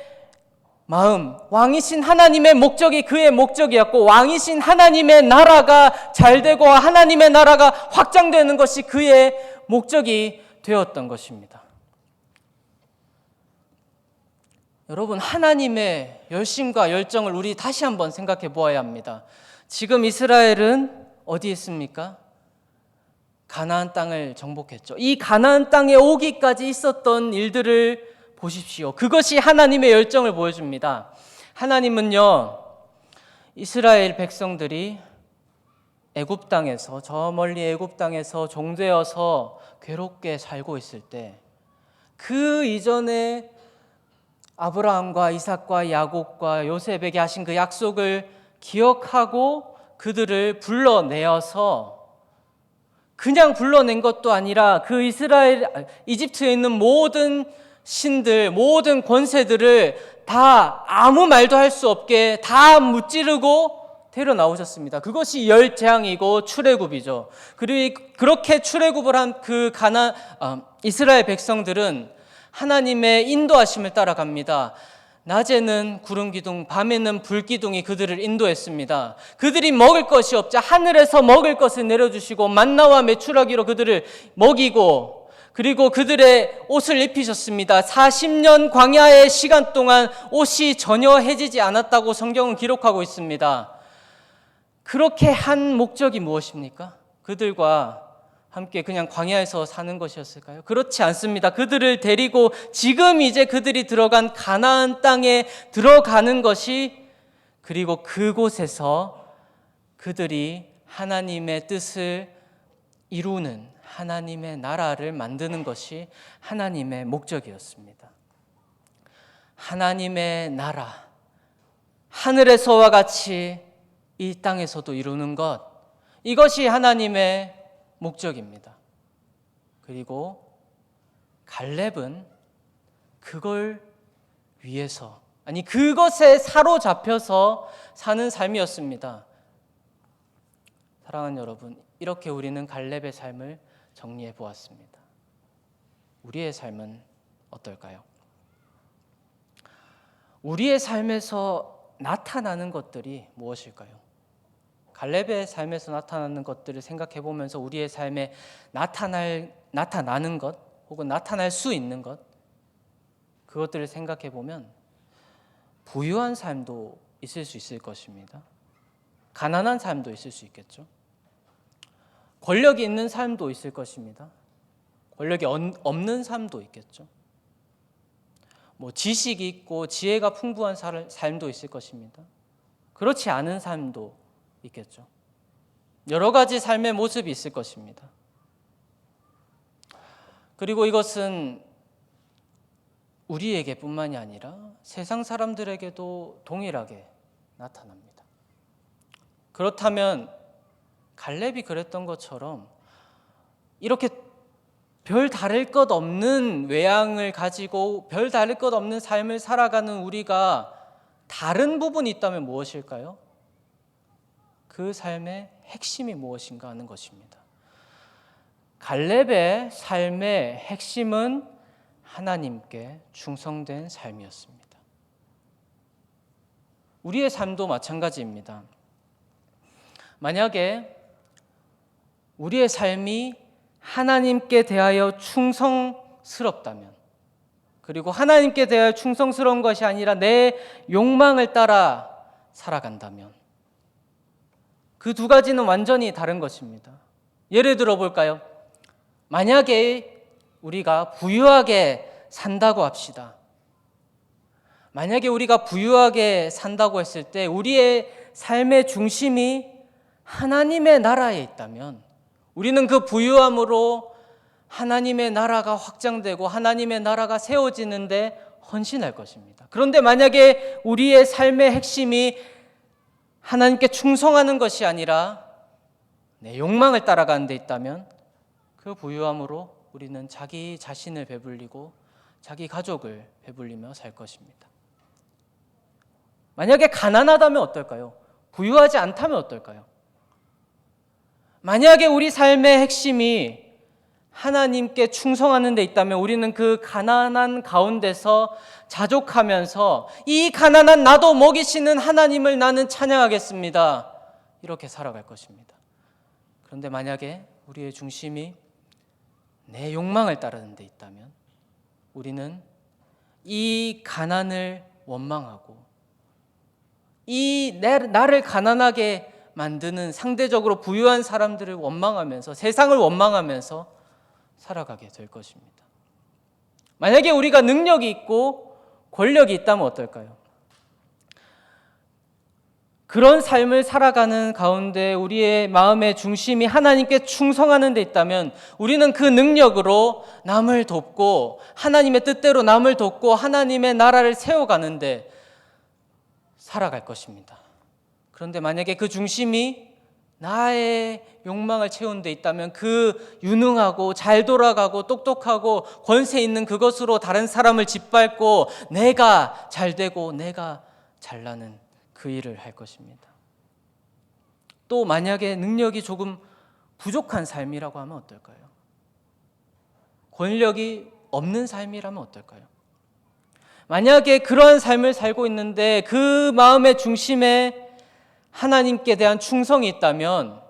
마음, 왕이신 하나님의 목적이 그의 목적이었고, 왕이신 하나님의 나라가 잘되고 하나님의 나라가 확장되는 것이 그의 목적이 되었던 것입니다. 여러분, 하나님의 열심과 열정을 우리 다시 한번 생각해 보아야 합니다. 지금 이스라엘은 어디에 있습니까? 가나안 땅을 정복했죠. 이 가나안 땅에 오기까지 있었던 일들을 보십시오. 그것이 하나님의 열정을 보여줍니다. 하나님은요, 이스라엘 백성들이 애굽 땅에서, 저 멀리 애굽 땅에서 종되어서 괴롭게 살고 있을 때, 그 이전에 아브라함과 이삭과 야곱과 요셉에게 하신 그 약속을 기억하고 그들을 불러내어서, 그냥 불러낸 것도 아니라 그 이집트에 있는 모든 신들, 모든 권세들을 다 아무 말도 할 수 없게 다 무찌르고 데려 나오셨습니다. 그것이 열 재앙이고 출애굽이죠. 그리고 그렇게 출애굽을 한 그 이스라엘 백성들은 하나님의 인도하심을 따라갑니다. 낮에는 구름 기둥, 밤에는 불 기둥이 그들을 인도했습니다. 그들이 먹을 것이 없자 하늘에서 먹을 것을 내려주시고 만나와 메추라기로 그들을 먹이고, 그리고 그들의 옷을 입히셨습니다. 40년 광야의 시간 동안 옷이 전혀 해지지 않았다고 성경은 기록하고 있습니다. 그렇게 한 목적이 무엇입니까? 그들과 함께 그냥 광야에서 사는 것이었을까요? 그렇지 않습니다. 그들을 데리고 지금 이제 그들이 들어간 가나안 땅에 들어가는 것이, 그리고 그곳에서 그들이 하나님의 뜻을 이루는, 하나님의 나라를 만드는 것이 하나님의 목적이었습니다. 하나님의 나라, 하늘에서와 같이 이 땅에서도 이루는 것, 이것이 하나님의 목적입니다. 그리고 갈렙은 그걸 위해서, 아니 그것에 사로잡혀서 사는 삶이었습니다. 사랑하는 여러분, 이렇게 우리는 갈렙의 삶을 정리해 보았습니다. 우리의 삶은 어떨까요? 우리의 삶에서 나타나는 것들이 무엇일까요? 갈렙의 삶에서 나타나는 것들을 생각해 보면서 우리의 삶에 나타나는 것, 혹은 나타날 수 있는 것, 그것들을 생각해 보면 부유한 삶도 있을 수 있을 것입니다. 가난한 삶도 있을 수 있겠죠. 권력이 있는 삶도 있을 것입니다. 권력이 없는 삶도 있겠죠. 지식이 있고 지혜가 풍부한 삶도 있을 것입니다. 그렇지 않은 삶도 있겠죠. 여러 가지 삶의 모습이 있을 것입니다. 그리고 이것은 우리에게뿐만이 아니라 세상 사람들에게도 동일하게 나타납니다. 그렇다면 갈렙이 그랬던 것처럼 이렇게 별 다를 것 없는 외양을 가지고 별 다를 것 없는 삶을 살아가는 우리가 다른 부분이 있다면 무엇일까요? 그 삶의 핵심이 무엇인가 하는 것입니다. 갈렙의 삶의 핵심은 하나님께 충성된 삶이었습니다. 우리의 삶도 마찬가지입니다. 만약에 우리의 삶이 하나님께 대하여 충성스럽다면, 그리고 하나님께 대하여 충성스러운 것이 아니라 내 욕망을 따라 살아간다면, 그 두 가지는 완전히 다른 것입니다. 예를 들어 볼까요? 만약에 우리가 부유하게 산다고 합시다. 만약에 우리가 부유하게 산다고 했을 때 우리의 삶의 중심이 하나님의 나라에 있다면 우리는 그 부유함으로 하나님의 나라가 확장되고 하나님의 나라가 세워지는데 헌신할 것입니다. 그런데 만약에 우리의 삶의 핵심이 하나님께 충성하는 것이 아니라 내 욕망을 따라가는 데 있다면 그 부유함으로 우리는 자기 자신을 배불리고 자기 가족을 배불리며 살 것입니다. 만약에 가난하다면 어떨까요? 부유하지 않다면 어떨까요? 만약에 우리 삶의 핵심이 하나님께 충성하는 데 있다면 우리는 그 가난한 가운데서 자족하면서 이 가난한 나도 먹이시는 하나님을 나는 찬양하겠습니다, 이렇게 살아갈 것입니다. 그런데 만약에 우리의 중심이 내 욕망을 따르는 데 있다면 우리는 이 가난을 원망하고 나를 가난하게 만드는 상대적으로 부유한 사람들을 원망하면서 세상을 원망하면서 살아가게 될 것입니다. 만약에 우리가 능력이 있고 권력이 있다면 어떨까요? 그런 삶을 살아가는 가운데 우리의 마음의 중심이 하나님께 충성하는 데 있다면 우리는 그 능력으로 남을 돕고 하나님의 뜻대로 남을 돕고 하나님의 나라를 세워가는데 살아갈 것입니다. 그런데 만약에 그 중심이 나의 욕망을 채우는 데 있다면 그 유능하고 잘 돌아가고 똑똑하고 권세 있는 그것으로 다른 사람을 짓밟고 내가 잘 되고 내가 잘나는 그 일을 할 것입니다. 또 만약에 능력이 조금 부족한 삶이라고 하면 어떨까요? 권력이 없는 삶이라면 어떨까요? 만약에 그러한 삶을 살고 있는데 그 마음의 중심에 하나님께 대한 충성이 있다면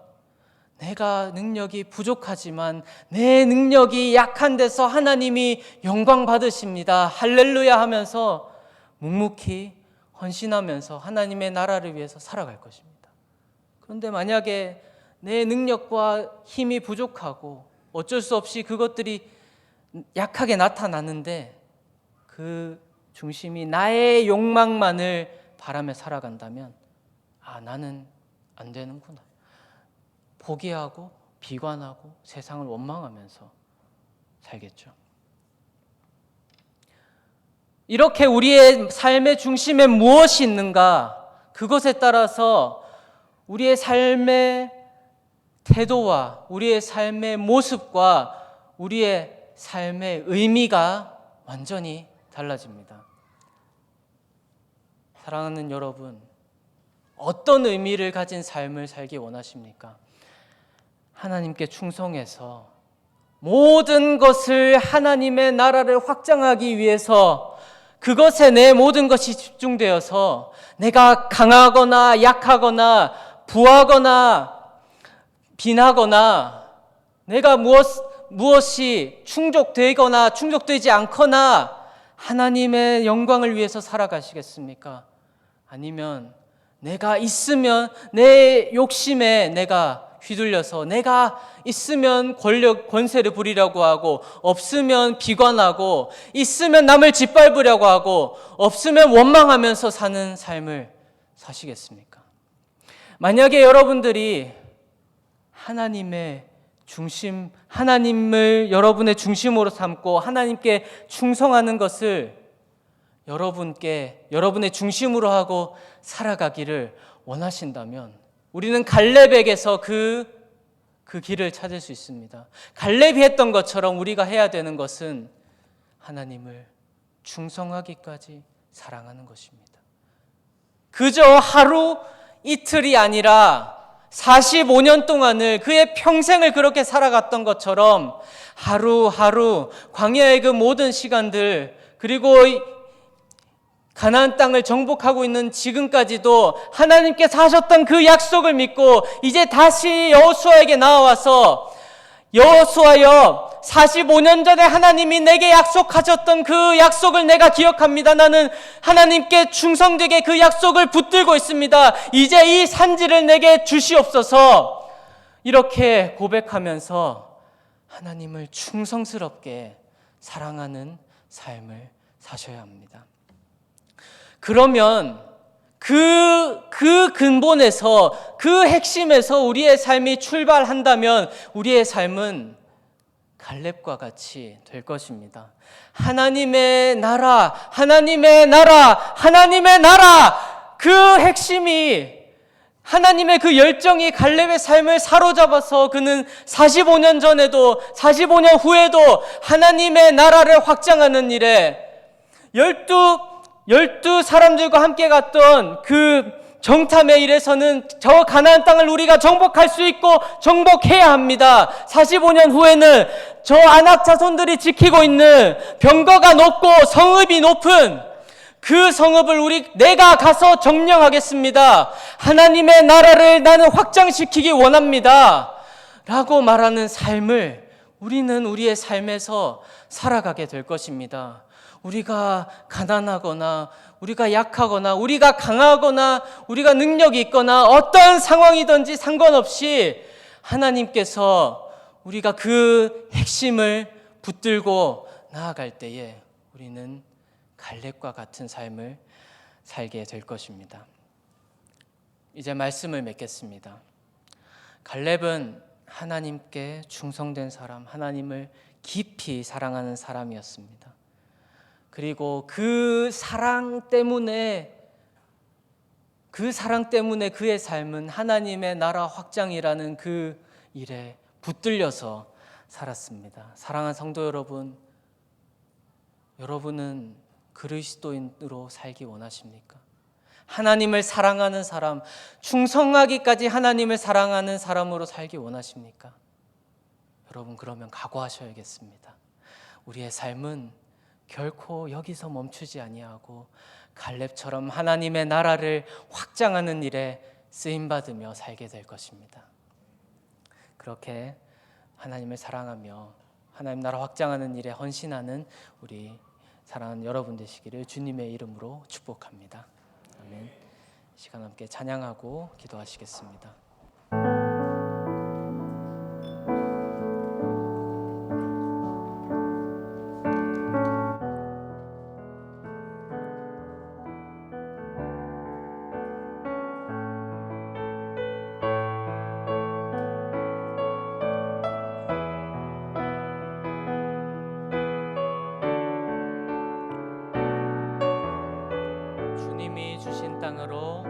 내가 능력이 부족하지만 내 능력이 약한 데서 하나님이 영광 받으십니다. 할렐루야 하면서 묵묵히 헌신하면서 하나님의 나라를 위해서 살아갈 것입니다. 그런데 만약에 내 능력과 힘이 부족하고 어쩔 수 없이 그것들이 약하게 나타나는데 그 중심이 나의 욕망만을 바라며 살아간다면 나는 안 되는구나. 포기하고 비관하고 세상을 원망하면서 살겠죠. 이렇게 우리의 삶의 중심에 무엇이 있는가? 그것에 따라서 우리의 삶의 태도와 우리의 삶의 모습과 우리의 삶의 의미가 완전히 달라집니다. 사랑하는 여러분, 어떤 의미를 가진 삶을 살기 원하십니까? 하나님께 충성해서 모든 것을 하나님의 나라를 확장하기 위해서 그것에 내 모든 것이 집중되어서 내가 강하거나 약하거나 부하거나 빈하거나 내가 무엇이 충족되거나 충족되지 않거나 하나님의 영광을 위해서 살아가시겠습니까? 아니면 내가 있으면 내 욕심에 내가 휘둘려서 내가 있으면 권세를 부리려고 하고 없으면 비관하고 있으면 남을 짓밟으려고 하고 없으면 원망하면서 사는 삶을 사시겠습니까? 만약에 여러분들이 하나님의 중심, 하나님을 여러분의 중심으로 삼고 하나님께 충성하는 것을 여러분의 중심으로 하고 살아가기를 원하신다면 우리는 갈렙에게서 그 길을 찾을 수 있습니다. 갈렙이 했던 것처럼 우리가 해야 되는 것은 하나님을 충성하기까지 사랑하는 것입니다. 그저 하루 이틀이 아니라 45년 동안을 그의 평생을 그렇게 살아갔던 것처럼 하루하루 광야의 그 모든 시간들 그리고 가나안 땅을 정복하고 있는 지금까지도 하나님께서 하셨던 그 약속을 믿고 이제 다시 여호수아에게 나와서 여호수아여 45년 전에 하나님이 내게 약속하셨던 그 약속을 내가 기억합니다. 나는 하나님께 충성되게 그 약속을 붙들고 있습니다. 이제 이 산지를 내게 주시옵소서. 이렇게 고백하면서 하나님을 충성스럽게 사랑하는 삶을 사셔야 합니다. 그러면 그 근본에서 그 핵심에서 우리의 삶이 출발한다면 우리의 삶은 갈렙과 같이 될 것입니다. 하나님의 나라, 하나님의 나라, 하나님의 나라 그 핵심이 하나님의 그 열정이 갈렙의 삶을 사로잡아서 그는 45년 전에도 45년 후에도 하나님의 나라를 확장하는 일에 12 사람들과 함께 갔던 그 정탐의 일에서는 저 가나안 땅을 우리가 정복할 수 있고 정복해야 합니다. 45년 후에는 저 아낙 자손들이 지키고 있는 병거가 높고 성읍이 높은 그 성읍을 내가 가서 점령하겠습니다. 하나님의 나라를 나는 확장시키기 원합니다. 라고 말하는 삶을 우리는 우리의 삶에서 살아가게 될 것입니다. 우리가 가난하거나 우리가 약하거나 우리가 강하거나 우리가 능력이 있거나 어떤 상황이든지 상관없이 하나님께서 우리가 그 핵심을 붙들고 나아갈 때에 우리는 갈렙과 같은 삶을 살게 될 것입니다. 이제 말씀을 맺겠습니다. 갈렙은 하나님께 충성된 사람, 하나님을 깊이 사랑하는 사람이었습니다. 그리고 그 사랑 때문에 그의 삶은 하나님의 나라 확장이라는 그 일에 붙들려서 살았습니다. 사랑하는 성도 여러분, 여러분은 그리스도인으로 살기 원하십니까? 하나님을 사랑하는 사람, 충성하기까지 하나님을 사랑하는 사람으로 살기 원하십니까? 여러분, 그러면 각오하셔야겠습니다. 우리의 삶은 결코 여기서 멈추지 아니하고 갈렙처럼 하나님의 나라를 확장하는 일에 쓰임받으며 살게 될 것입니다. 그렇게 하나님을 사랑하며 하나님 나라 확장하는 일에 헌신하는 우리 사랑하는 여러분 되시기를 주님의 이름으로 축복합니다. 아멘. 시간 함께 찬양하고 기도하시겠습니다. 주님이 주신 땅으로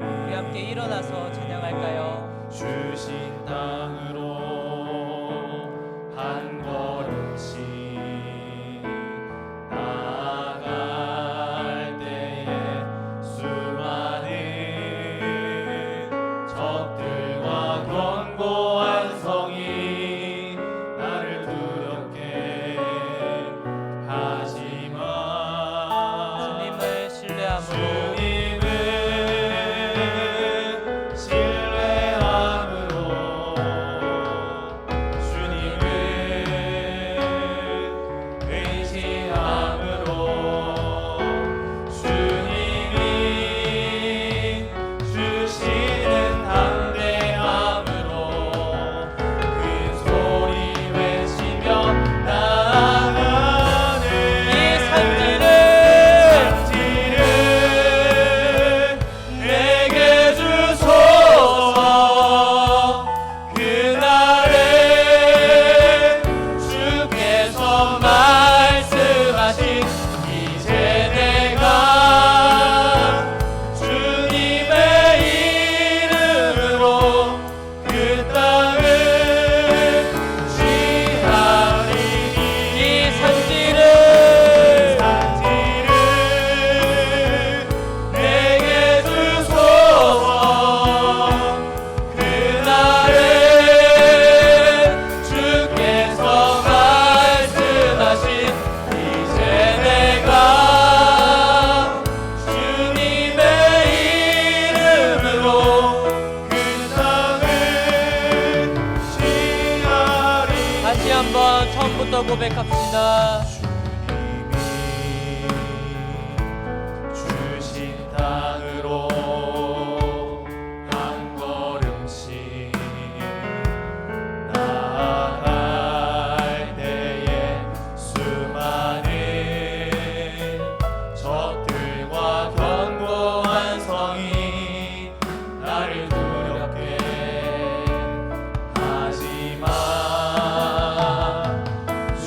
우리 함께 일어나서 찬양할까요? 주신 땅으로 한 걸음씩 나아갈 때에 수많은 적들과 견고한 성이 나를 두렵게 하지만 주님을 신뢰함으로 한번 처음부터 고백합시다. 주님이 주신 땅으로 한 걸음씩 나아갈 때에 수많은 적들과 견고한 성이 나를 두렵게 하지만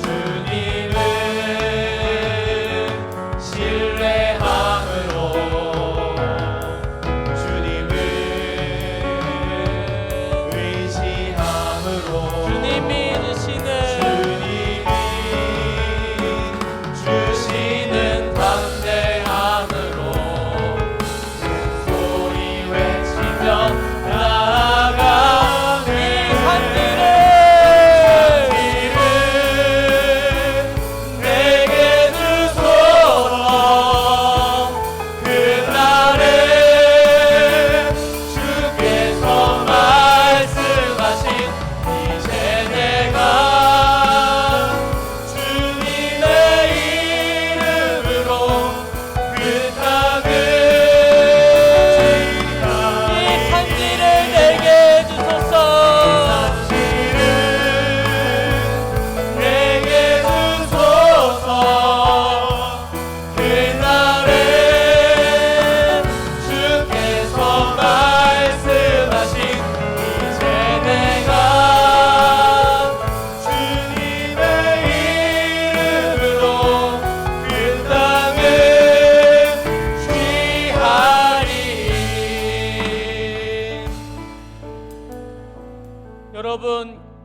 주님은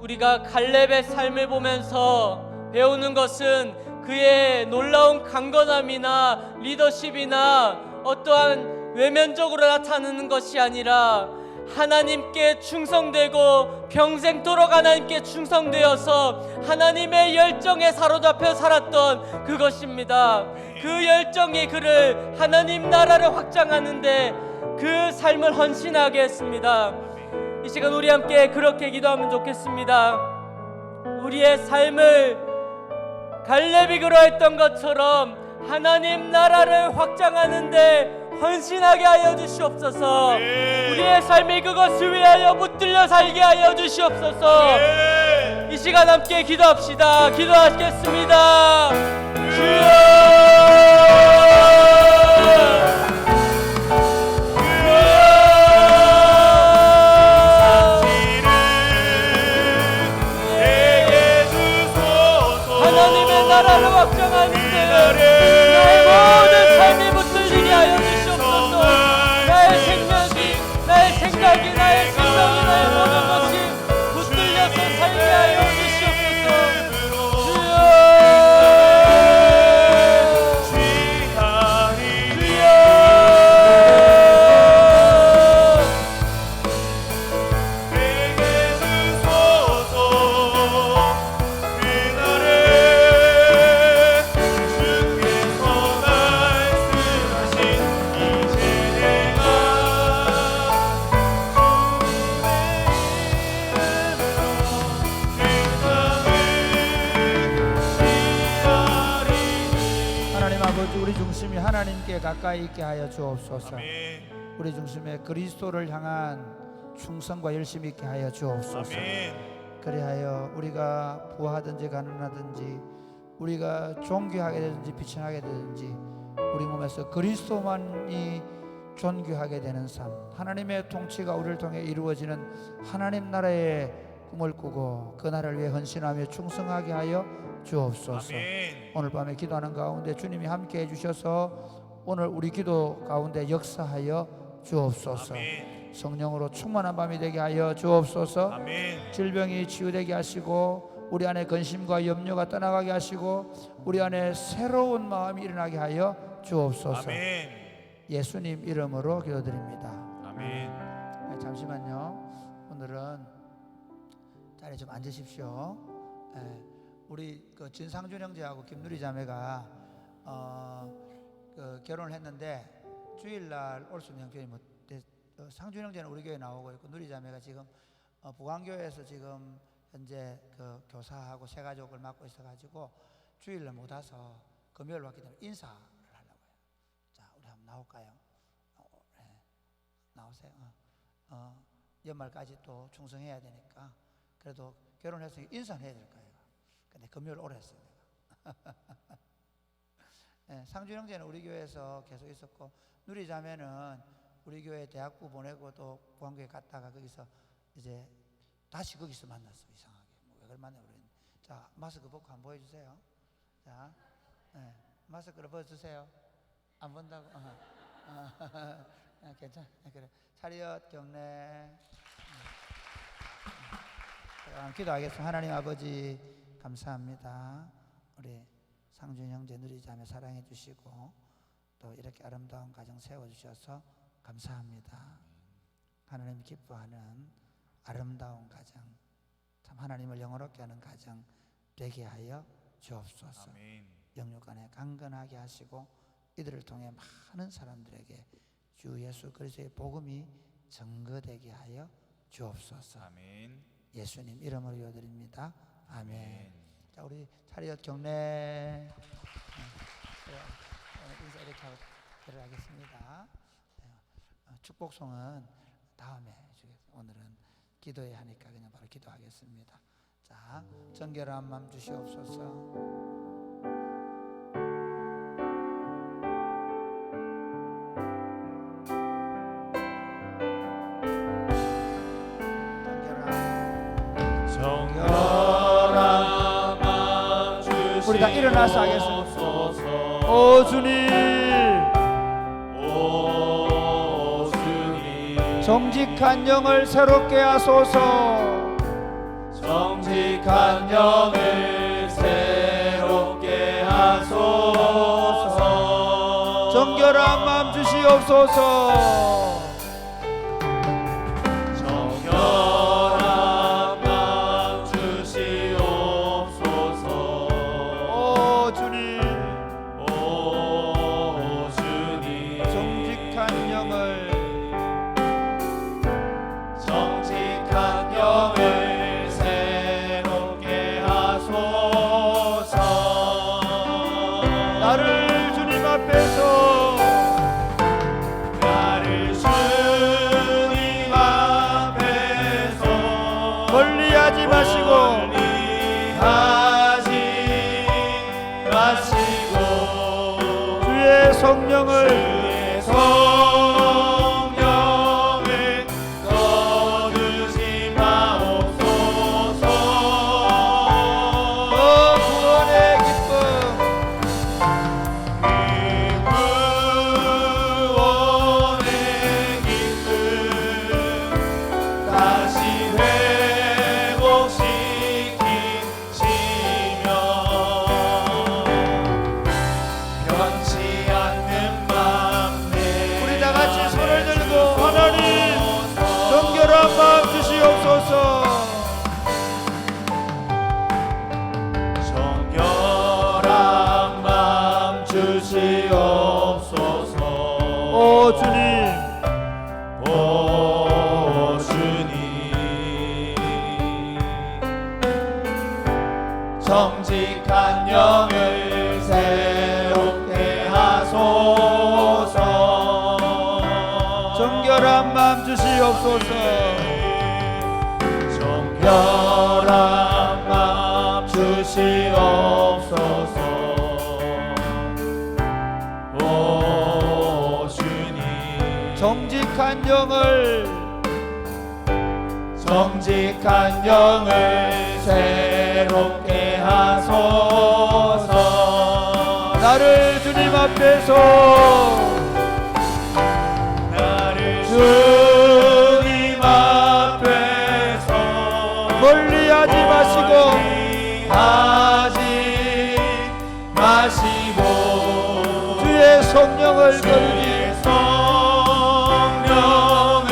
우리가 갈렙의 삶을 보면서 배우는 것은 그의 놀라운 강건함이나 리더십이나 어떠한 외면적으로 나타나는 것이 아니라 하나님께 충성되고 평생토록 하나님께 충성되어서 하나님의 열정에 사로잡혀 살았던 그것입니다. 그 열정이 그를 하나님 나라를 확장하는데 그 삶을 헌신하게 했습니다. 이 시간 우리 함께 그렇게 기도하면 좋겠습니다. 우리의 삶을 갈렙이 그러했던 것처럼 하나님 나라를 확장하는데 헌신하게 하여 주시옵소서. 우리의 삶이 그것을 위하여 붙들려 살게 하여 주시옵소서. 이 시간 함께 기도합시다. 기도하시겠습니다. 하나님의 나라를 확장하는데 나의 모든 삶이 붙들리게 하여 주시옵소서. 나의 생명이, 나의 생각이, 나의 생명이, 나의 모든 것이 붙들려서 살게 하여 주시옵소서. 우리 중심이 하나님께 가까이 있게 하여 주옵소서. 아멘. 우리 중심에 그리스도를 향한 충성과 열심이 있게 하여 주옵소서. 아멘. 그리하여 우리가 부하든지 가난하든지 우리가 존귀하게 되든지 비천하게 되든지 우리 몸에서 그리스도만이 존귀하게 되는 삶, 하나님의 통치가 우리를 통해 이루어지는 하나님 나라의 꿈을 꾸고 그 나라를 위해 헌신하며 충성하게 하여 주옵소서. 아멘. 오늘 밤에 기도하는 가운데 주님이 함께 해주셔서 오늘 우리 기도 가운데 역사하여 주옵소서. 아멘. 성령으로 충만한 밤이 되게 하여 주옵소서. 아멘. 질병이 치유되게 하시고 우리 안에 근심과 염려가 떠나가게 하시고 우리 안에 새로운 마음이 일어나게 하여 주옵소서. 아멘. 예수님 이름으로 기도드립니다. 아멘. 잠시만요. 오늘은 자리에 좀 앉으십시오. 우리 그 진상준 형제하고 김누리 자매가 그 결혼을 했는데 주일날 올 수 있는 형편이 못 돼. 상준 형제는 우리 교회 나오고 있고 누리 자매가 지금 부광교회에서 지금 현재 그 교사하고 세 가족을 맡고 있어가지고 주일날 못 와서 금요일 왔기 때문에 인사를 하려고요. 자, 우리 한번 나올까요? 네. 나오세요. 연말까지 또 충성해야 되니까 그래도 결혼했으니 인사는 해야 될 거예요. 근데 금요일 오래 했어요. 네, 상준 형제는 우리 교회에서 계속 있었고 누리 자매는 우리 교회 대학부 보내고 또 부안교회 갔다가 거기서 이제 다시 거기서 만났어. 이상하게 왜 그걸 만나 그랬는데. 자, 마스크 벗고 한번 보여주세요. 자, 네, 마스크를 벗어주세요. 안 본다고? 괜찮아. 그래. 차렷 경례. 기도하겠습니다. 하나님 아버지 감사합니다. 우리 상준 형제 누리 자매 사랑해 주시고 또 이렇게 아름다운 가정 세워주셔서 감사합니다. 하나님 기뻐하는 아름다운 가정, 참 하나님을 영원롭게 하는 가정 되게 하여 주옵소서. 아멘. 영육간에 강건하게 하시고 이들을 통해 많은 사람들에게 주 예수 그리스도의 복음이 증거되게 하여 주옵소서. 아멘. 예수님 이름으로 기도드립니다. 아멘. 자, 우리 차렷 경례. 인사 이렇게 하고 들어가겠습니다. 축복송은 다음에 해주겠습니다. 오늘은 기도해야 하니까 그냥 바로 기도하겠습니다. 자, 정결한 마음 주시옵소서. 우리 다 일어나서 하겠습니다. 오 주님, 오 주님, 정직한 영을 새롭게 하소서. 정직한 정직한 영을 새롭게 하소서. 정결한 마음 주시옵소서. 정결한 마음 주시옵소서. 오 주님, 오 주님, 정직한 영을 새롭게 하소서. 나를 주님 앞에서 멀리하지 마시고 주의 성령을 거두지 마옵소서. 구원의 기쁨 구원의 기쁨 다시 회복시키시며 변치 않는 맘 우리 다 같이 손을 들고 하나님 정결한 마음 주시옵소서. 정결한 마음 주시옵소서. 오 주님, 오 주님, 정직한 영을 새롭게 하소서. 정결한 마음 주시옵소서. 정결한 마음 주시옵소서. 오 주님, 정직한 영을 새롭게 하소서. 나를 주님 앞에서 주님 앞에서 멀리하지 마시고 하지 마시고 주의 성령을 거두지 성령을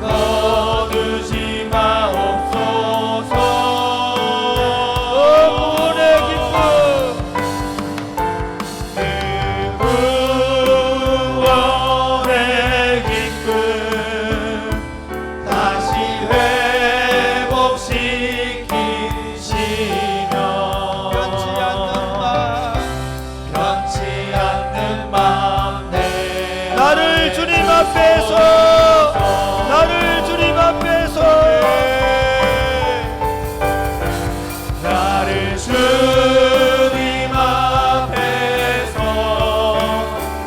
거두지 마옵소서. 구원의 기쁨 구원의 기쁨 다시 회복시키시며 변치 않는 맘 나를 주님 앞에서 나를 주님 앞에서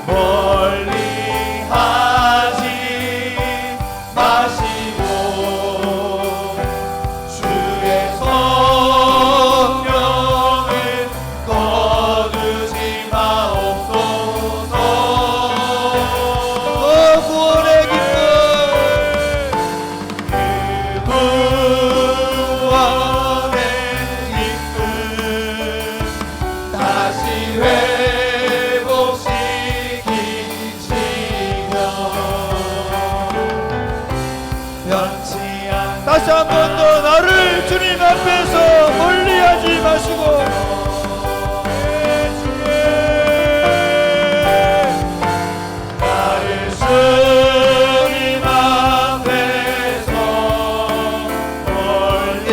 멀리 하지 마시고 주의 성령을 거두지 마옵소서. 구원의 기쁨 구원의 기쁨 다시 회복시키시며 변치 않는 다시 한 번 더 나를 주님 앞에서 멀리하지 마시고 나를 주님 앞에서 멀리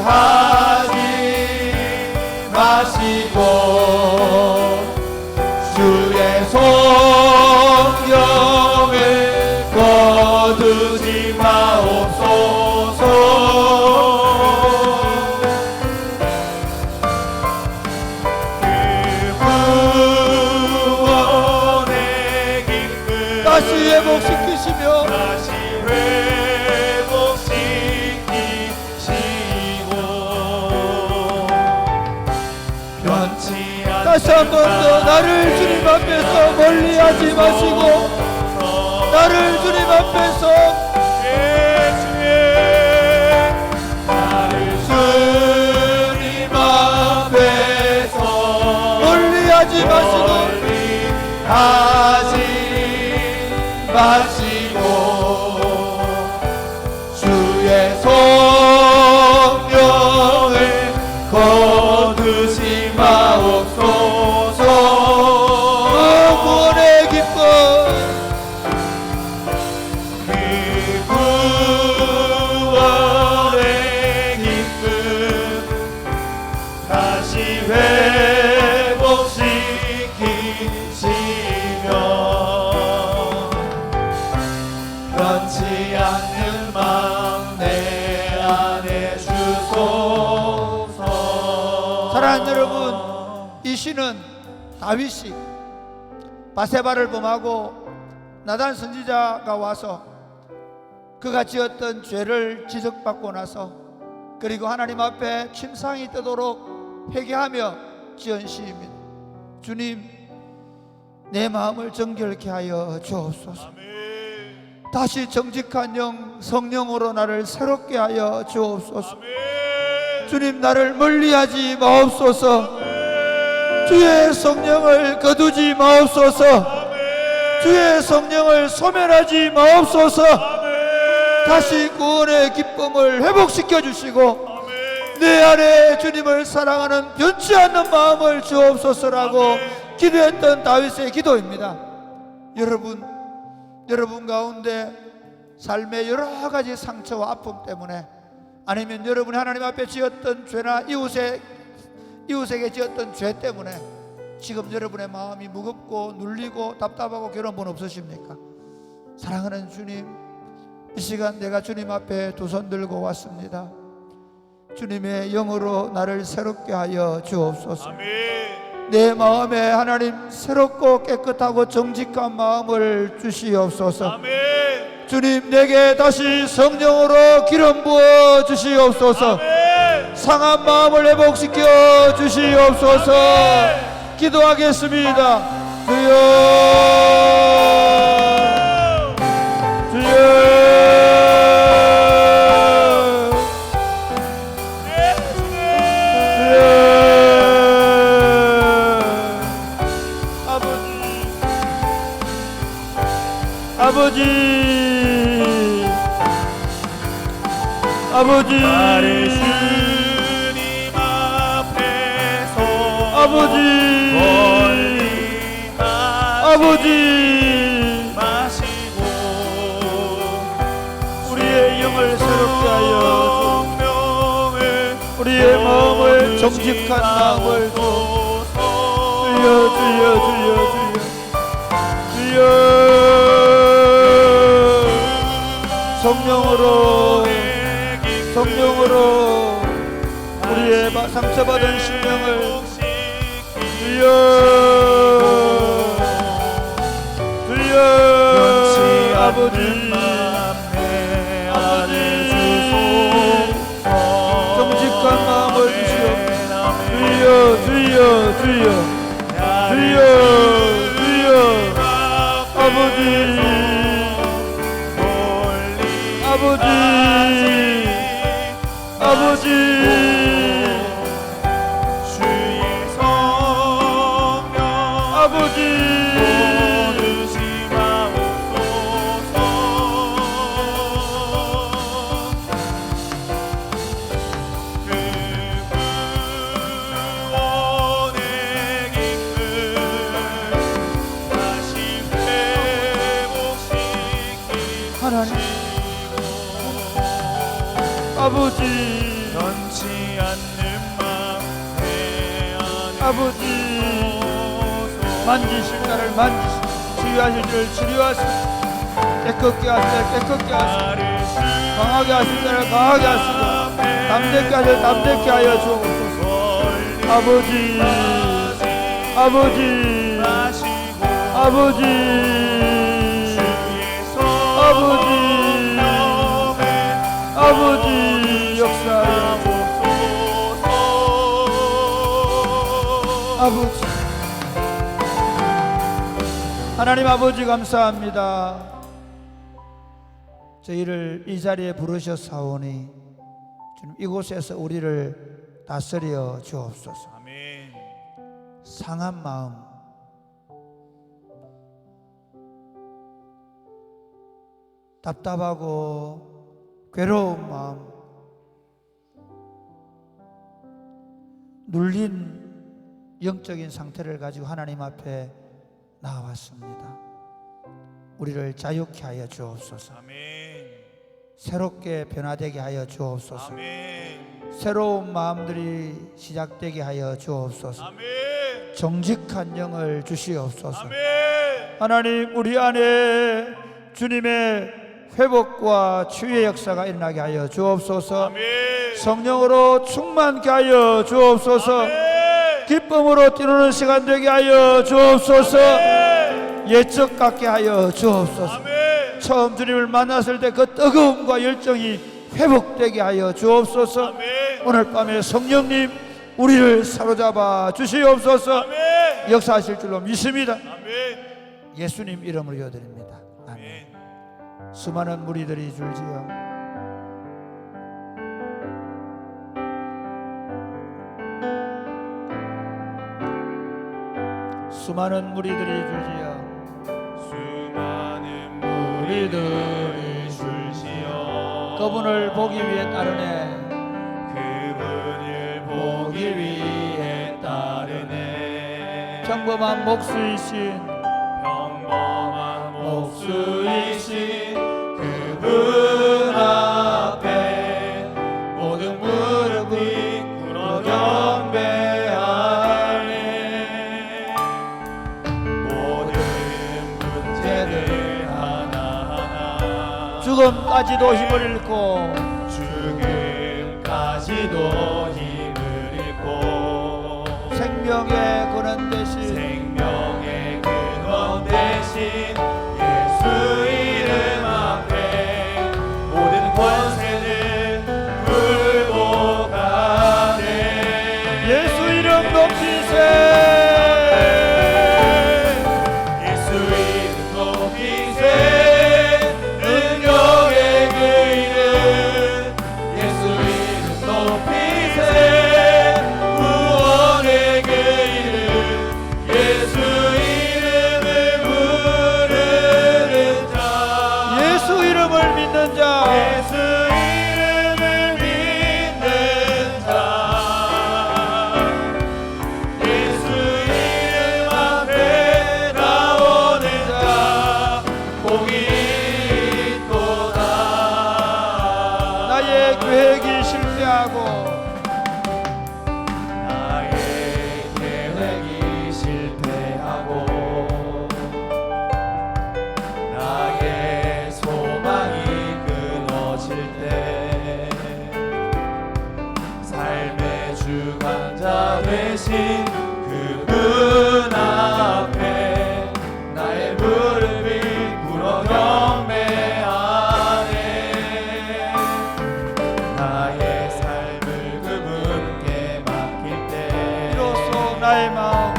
하지 마시고 주의 성령을 거두지 마옵소서. 구원의 기쁨 다시 회복시키시며 다시 회복시키시고 변치 않는 다시 한 번 더 나를 주님 앞에서 멀리하지 마시고 나를 주님 앞에서 나를 마시고 주의 성령을 거두지 마옵소서. 구원의 기쁨 그 구원의 기쁨 다시 회복시키시며 변치 않는 마음 내 안에 주소서. 사랑하는 여러분, 이 시는 다윗이 바세바를 범하고 나단 선지자가 와서 그가 지었던 죄를 지적받고 나서 그리고 하나님 앞에 침상이 뜨도록 회개하며 지은 시입니다. 주님, 내 마음을 정결케 하여 주옵소서. 다시 정직한 영 성령으로 나를 새롭게 하여 주옵소서. 주님, 나를 멀리하지 마옵소서. 주의 성령을 거두지 마옵소서. 주의 성령을 소멸하지 마옵소서. 다시 구원의 기쁨을 회복시켜 주시고 내 안에 주님을 사랑하는 변치 않는 마음을 주옵소서라고 기도했던 다윗의 기도입니다. 여러분 가운데 삶의 여러 가지 상처와 아픔 때문에 아니면 여러분이 하나님 앞에 지었던 죄나 이웃에게 지었던 죄 때문에 지금 여러분의 마음이 무겁고 눌리고 답답하고 그런 분 없으십니까? 사랑하는 주님, 이 시간 내가 주님 앞에 두 손 들고 왔습니다. 주님의 영으로 나를 새롭게 하여 주옵소서. 내 마음에 하나님 새롭고 깨끗하고 정직한 마음을 주시옵소서. 주님, 내게 다시 성령으로 기름 부어 주시옵소서. 상한 마음을 회복시켜 주시옵소서. 기도하겠습니다. 주여, 주여. 아버지, 나를 주님 앞에서 아버지, 멀리 아버지, 마시고 우리의 영을 새롭게 하여 성령을 우리의 마음을 정직한 마음을 주여, 주여, 주여, 주여, 성령으로 우리의 상처받은 심령을 주여, 주여, 아버지, 정직한 마음을 주시옵소서. 주여, 주여, 주여, 주여, 주여, 아버지, 아버지, 아버지, 주의 성령 아버지, 거두지 마옵소서. 그 구원의 기쁨 다시 회복시키시고 하나님, 아버지, 변치 않는 마음 내 안에 아버지, 만지실 나를 만지시고 치유하실 줄 치료하시고 깨끗게 하실 날 깨끗게 하시고 나를 강하게 하실 나를 강하게 하시고 담대케 하실 담대케 하여 주옵소서. 아버지, 아버지, 마시고 아버지, 주의 아버지, 성령을 아버지, 역사하여 아버지, 하나님 아버지 감사합니다. 저희를 이 자리에 부르셨사오니 주님, 이곳에서 우리를 다스려 주옵소서. 아멘. 상한 마음, 답답하고 괴로운 마음, 눌린 영적인 상태를 가지고 하나님 앞에 나와왔습니다. 우리를 자유케 하여 주옵소서. 아멘. 새롭게 변화되게 하여 주옵소서. 아멘. 새로운 마음들이 시작되게 하여 주옵소서. 아멘. 정직한 영을 주시옵소서. 아멘. 하나님, 우리 안에 주님의 회복과 치유의 역사가 일어나게 하여 주옵소서. 아멘. 성령으로 충만케 하여 주옵소서. 아멘. 기쁨으로 뛰노는 시간 되게 하여 주옵소서. 아멘. 예적 같게 하여 주옵소서. 아멘. 처음 주님을 만났을 때 그 뜨거움과 열정이 회복되게 하여 주옵소서. 아멘. 오늘 밤에 성령님 우리를 사로잡아 주시옵소서. 아멘. 역사하실 줄로 믿습니다. 아멘. 예수님 이름으로 기도드립니다. 아멘. 아멘. 수많은 무리들이 줄지어 수많은 무리들이 줄지어 수많은 무리들이 줄지어 그분을 보기 위해 따르네. 그분을 보기 위해 따르네. 평범한 목수이신 평범한 목수이신 그분 앞에 모든 무릎이 꿇어 경배하네. 모든 문제들 하나하나 죽음까지도 힘을 잃고 죽음까지도 힘을 잃고 생명의 근원 대신 생명의 근원 대신 예수 이름 앞에 모든 권세는 굴복하네. 예수 이름 높이세. 예수 이름 높이세. 능력의 그 이름 예수 이름 높이세. 구원의 그 이름 예수 이름을 부르는 자. 예수 이름을 믿는 자. 예수 이름을 믿는 자. 예수 이름 앞에 나오는 자 복이 있도다. 나의 계획이 실패하고 나의 계획이 실패하고 나의 소망이 끊어질 때 삶의 주관자 되신 그분 앞에 나의 무릎이 꿇어 경배하네. 나의 삶을 그분께 맡길 때 비로소 나의 마음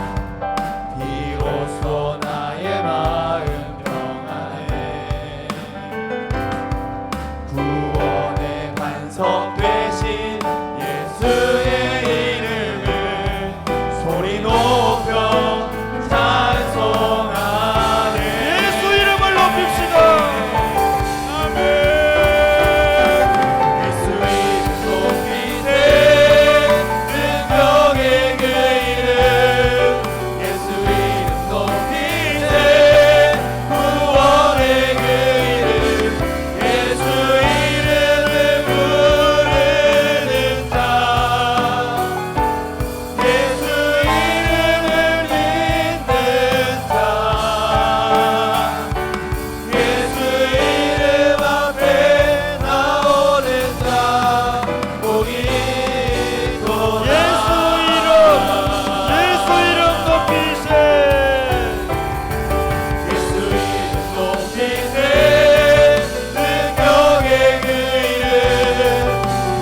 비로소 나의 마음 평안해. 구원의 반석 되신 예수의 이름을 소리 높여 찬송하네. 예수 이름을 높입시다. 아멘. 예수 이름 높이세. 능력의 그 이름 예수 이름 높이세. 구원의 그 이름 예수 이름을 부르는 자. 예수 이름을 믿는 자. 예수 이름 앞에 나오는 자 복이 있도다. 예수 이름 높이세. 예수 이름 높이세. 능력의 그 이름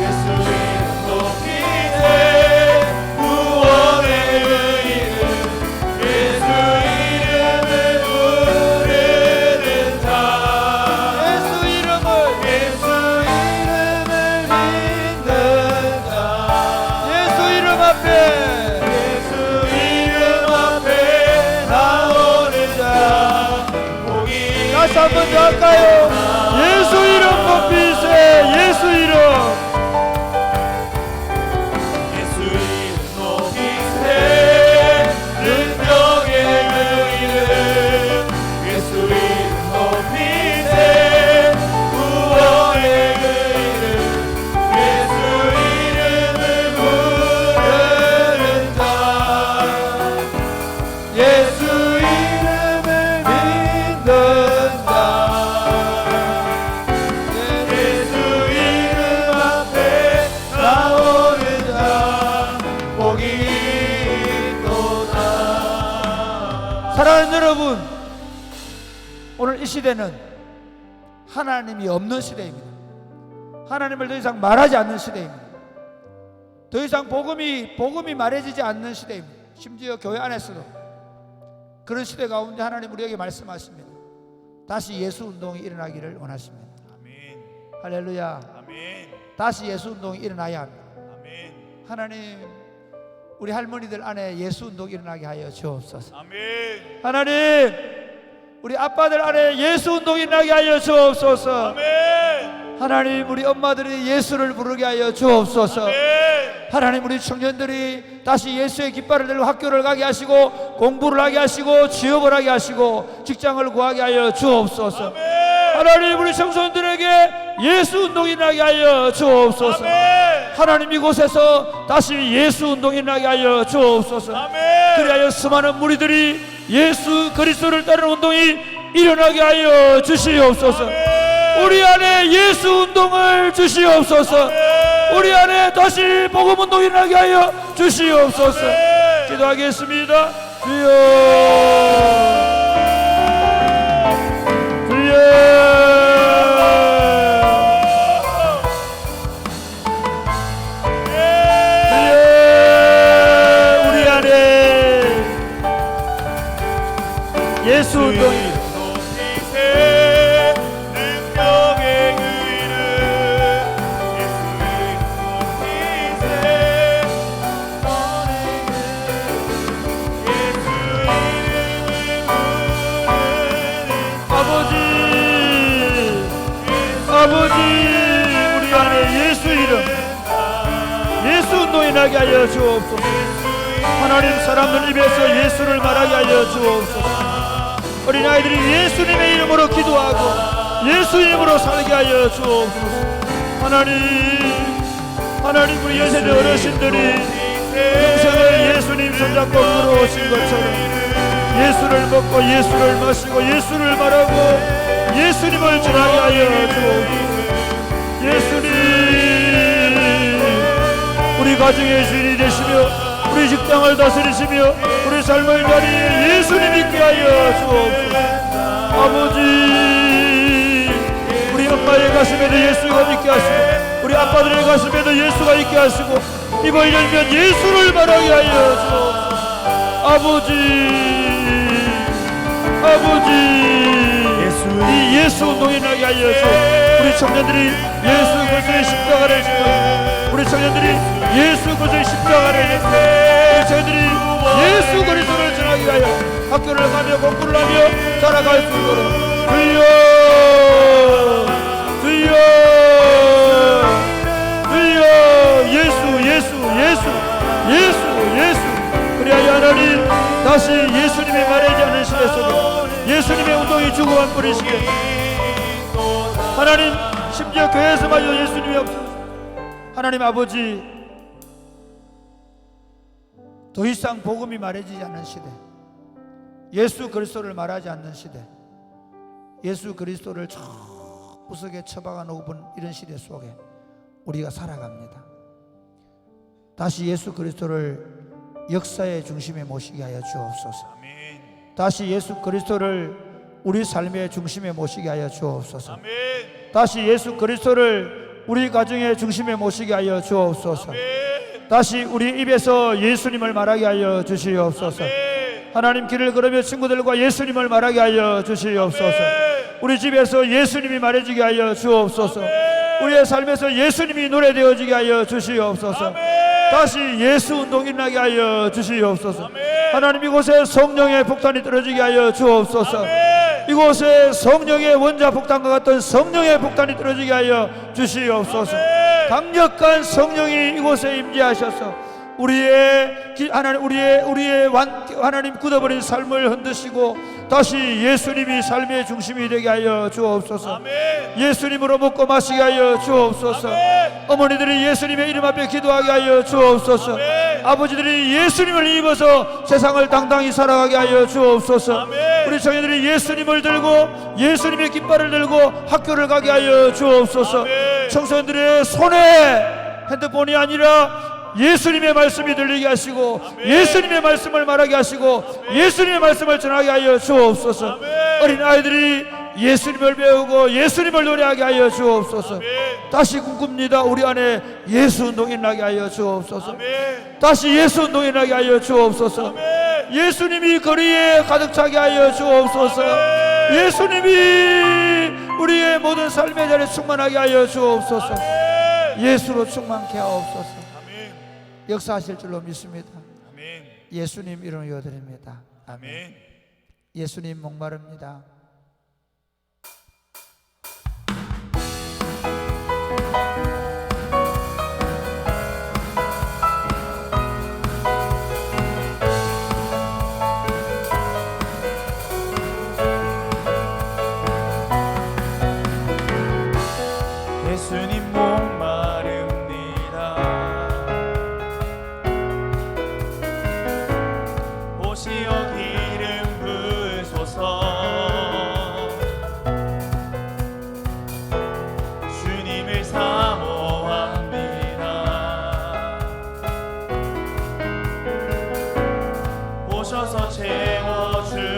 예수 이름 높이세. 구원의 그 이름 예수 이름을 부르는 자. 예수 이름을 예수 이름을 믿는 자. 예수 이름 앞에 예수 이름 앞에 나오는 자 복이 다시 한번 더 할까요? 사랑하는 여러분, 오늘 이 시대는 하나님이 없는 시대입니다. 하나님을 더 이상 말하지 않는 시대입니다. 더 이상 복음이 말해지지 않는 시대입니다. 심지어 교회 안에서도 그런 시대 가운데 하나님 우리에게 말씀하십니다. 다시 예수 운동이 일어나기를 원하십니다. 아멘. 할렐루야. 아멘. 다시 예수 운동이 일어나야 합니다. 아멘. 하나님, 우리 할머니들 안에 예수 운동이 일어나게 하여 주옵소서. 아멘. 하나님, 우리 아빠들 안에 예수 운동이 일어나게 하여 주옵소서. 아멘. 하나님, 우리 엄마들이 예수를 부르게 하여 주옵소서. 아멘. 하나님, 우리 청년들이 다시 예수의 깃발을 들고 학교를 가게 하시고 공부를 하게 하시고 취업을 하게 하시고 직장을 구하게 하여 주옵소서. 아멘. 하나님, 우리 청소년들에게 예수 운동이 나게 하여 주옵소서. 아멘. 하나님, 이곳에서 다시 예수 운동이 나게 하여 주옵소서. 아멘. 그리하여 수많은 무리들이 예수 그리스도를 따르는 운동이 일어나게 하여 주시옵소서. 우리 안에 예수 운동을 주시옵소서. 우리 안에 다시 복음 운동이 일어나게 하여 주시옵소서. 기도하겠습니다. 주여, 주여. 우리 안에 예수 운동이 높이세 능력의 그 이름 예수의 높이세 너의 예수 이름을 부르는 아버지, 우리 안에 예수 이름, 예수 운동이 나게 하여 주옵소서. 하나님, 사람들 입에서 예수를 말하게 하여 주옵소서. 어린아이들이 예수님의 이름으로 기도하고 예수 이름으로 살게 하여 주옵소서. 하나님, 우리 연세대 어르신들이 평생을 예수님 손잡고 걸어오신 것처럼 예수를 먹고 예수를 마시고 예수를 말하고 예수님을 전하게 하여 주옵소서. 예수님, 우리 가정의 주인이 되시며 우리 직장을 다스리시며 우리 삶의 자리에 예수님 있게 하여 주옵소서. 아버지, 우리 엄마의 가슴에도 예수가 있게 하시고 우리 아빠들의 가슴에도 예수가 있게 하시고 입을 열면 예수를 말하게 하여 주옵소서. 이 예수 운동이 나게 하여 주옵소서. 우리 청년들이 예수 그리스도의 십자가를 지고 우리 청년들이 예수 그리스도의 십자가를 지고 우리 청년들이 예수 그리스도를 전하게 하여 학교를 가며 공부를 하며 살아갈 수 있도록 주여, 주여, 주여. 예수. 그리하여 하나님, 다시 예수님의 말하지 않은 시대 속에 예수님의 운동이 죽어간 뿌리 시대 하나님, 심지어 교회에서마저 예수님이 없어서 하나님 아버지, 더 이상 복음이 말해지지 않는 시대, 예수 그리스도를 말하지 않는 시대, 예수 그리스도를 저 구석에 처박아 놓은 이런 시대 속에 우리가 살아갑니다. 다시 예수 그리스도를 역사의 중심에 모시게 하여 주옵소서. 아멘. 다시 예수 그리스도를 우리 삶의 중심에 모시게 하여 주옵소서. 아멘. 다시 예수 그리스도를 우리 가정의 중심에 모시게 하여 주옵소서. 아멘. 다시 우리 입에서 예수님을 말하게 하여 주시옵소서. 아멘. 하나님, 길을 걸으며 친구들과 예수님을 말하게 하여 주시옵소서. 아멘. 우리 집에서 예수님이 말해지게 하여 주옵소서. 아멘. 우리의 삶에서 예수님이 노래되어지게 하여 주시옵소서. 아멘. 다시 예수 운동이 나게 하여 주시옵소서. 아멘. 하나님, 이곳에 성령의 폭탄이 떨어지게 하여 주옵소서. 아멘. 이곳에 성령의 원자 폭탄과 같은 성령의 폭탄이 떨어지게 하여 주시옵소서. 아멘. 강력한 성령이 이곳에 임재하셔서 우리의 하나님 굳어버린 삶을 흔드시고 다시 예수님이 삶의 중심이 되게 하여 주옵소서. 아멘. 예수님으로 먹고 마시게 하여 주옵소서. 아멘. 어머니들이 예수님의 이름 앞에 기도하게 하여 주옵소서. 아멘. 아버지들이 예수님을 입어서 세상을 당당히 살아가게 하여 주옵소서. 아멘. 우리 청년들이 예수님을 들고 예수님의 깃발을 들고 학교를 가게 하여 주옵소서. 아멘. 청소년들의 손에 핸드폰이 아니라 예수님의 말씀이 들리게 하시고 예수님의 말씀을 말하게 하시고 예수님의 말씀을 전하게 하여 주옵소서. 어린아이들이 예수님을 배우고 예수님을 노래하게 하여 주옵소서. 다시 꿈꿉니다. 우리 안에 예수 운동이 나게 하여 주옵소서. 다시 예수 운동이 나게 하여 주옵소서. 예수님이 거리에 가득 차게 하여 주옵소서. 예수님이 우리의 모든 삶의 자리에 충만하게 하여 주옵소서. 예수로 충만케 하옵소서. 역사하실 줄로 믿습니다. 예수님 이름으로 드립니다. 아멘. 예수님 목마릅니다. 예수님 목마릅니다. 오시어 기름 부으소서. 주님을 사모합니다. 오셔서 채워주소서.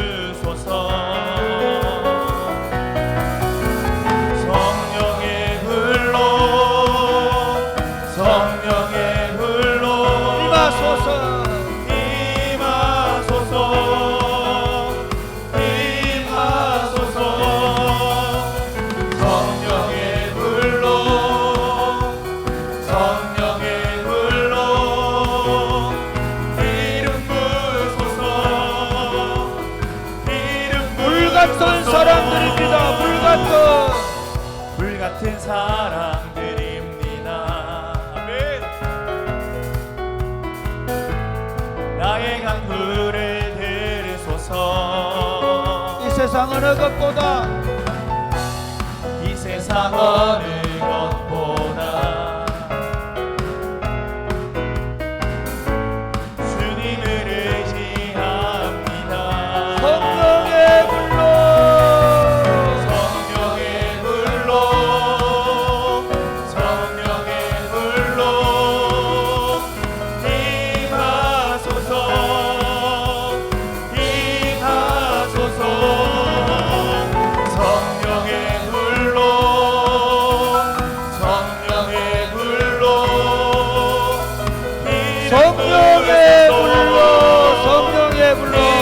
성령의 불로 임하소서. 임하소서. 임하소서. 성령의 불로 성령의 불로 기름 부으소서. 기름 불 같은 사람들입니다. 불 같은 사람들입니다. 나의 간구를 들으소서. 이 세상 어느 것보다 이 세상 어느 것보다 주님을 의지합니다. 성령의 불로 성령의 불로 성령의 불로 임하소서. 임하소서. 성령의 불로 성령의 불로 성령의 불로 성령의 불로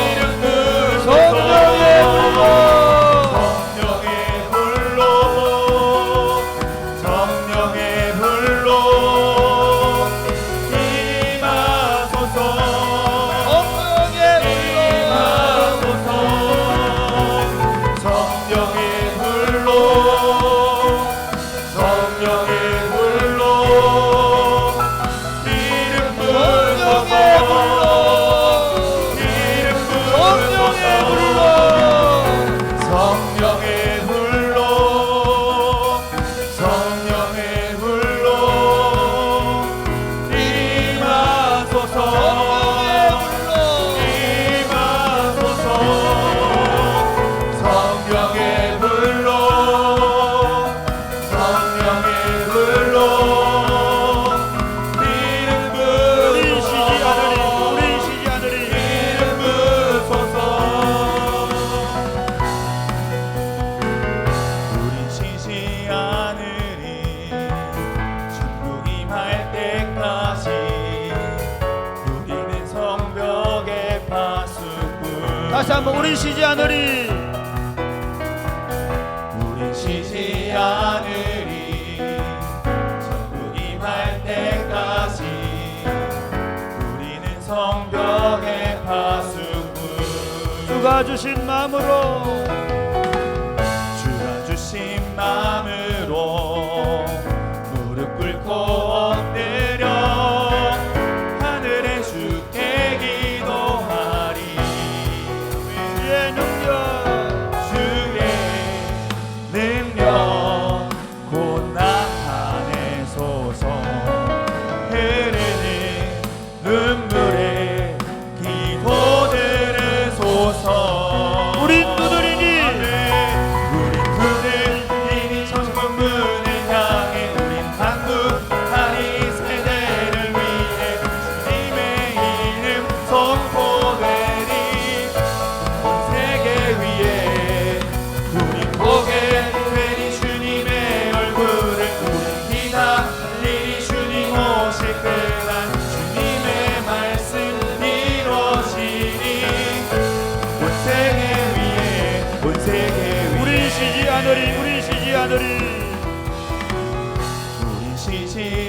성령의 불로 성령의 불로 임하소서. 성령의 임하소서. 성령의 불로 성령의 불로 기름 부으소서. 기름 부으소서. 성령의 불로 성령의 불로 임하소서. 임하소서. 성령의 불로 성령의 불로 기름 부으소서. 우리 쉬지 않으리 기름 부으소서. 우린 쉬지 않으리. 천국 임할 때까지 우리는 성벽의 파수꾼. 다시 한번 우리 쉬지 않으리 우린 쉬지 않으리. 천국 임할 때까지 우리는 성벽의 파수꾼. 주가 주신 마음으로 주가 주신 마음으로 무릎 꿇고 엎드려 하늘의 주께 기도하리. 주의 능력 주의 능력 곧 나타내소서. 흐르는 눈물에 기도 들으소서. 우린 두드리니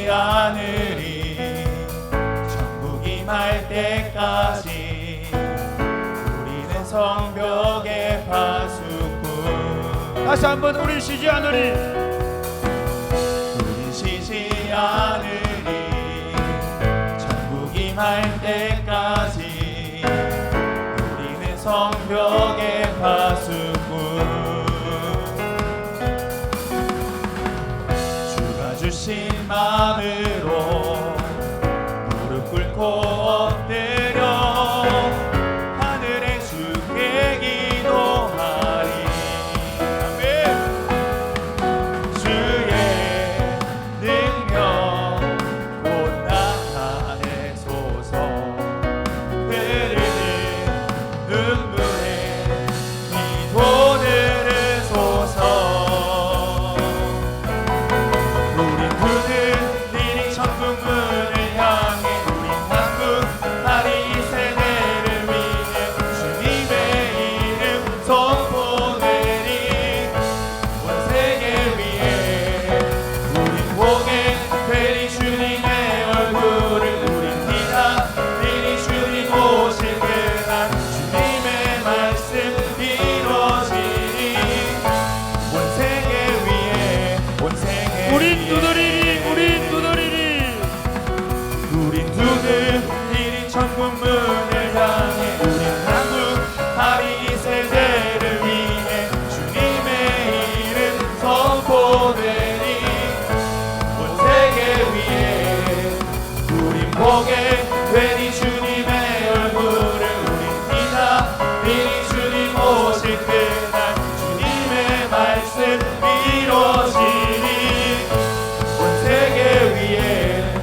않으리 천국 임할 때까지 우리는 성벽의 파수꾼 다시 한번 우리 쉬지 않으리 우리 쉬지 않으리 천국 임할 때까지 우리는 성벽의 파수꾼 주가 주신 마음으로 무릎 꿇고 엎드려 하늘의 주께 기도하리 아멘 주의 능력 곧 나타내소서 흐르는 눈물에 기도 들으소서 우린 두는 일이 천국 문을 향해 우린 한국 나리 이 세대를 위해 주님의 이름 선포되리 온 세계 위에 우린 보게 되리 주님의 얼굴을 우린 기다리리 주님 오실 그날 주님의 말씀 이루어지리 온 세계 위에 온 세계 우린 위에 두드리리 우린 두드리리 우린 두드리리 천국 문을 향해 우린 한국 하리 이 세대를 위해 주님의 이름 선포되리 온 세계 위에 우린 보게 되리 주님의 얼굴을 우린 기다리리 주님 오실 그날 주님의 말씀 이루어지리 온 세계 위에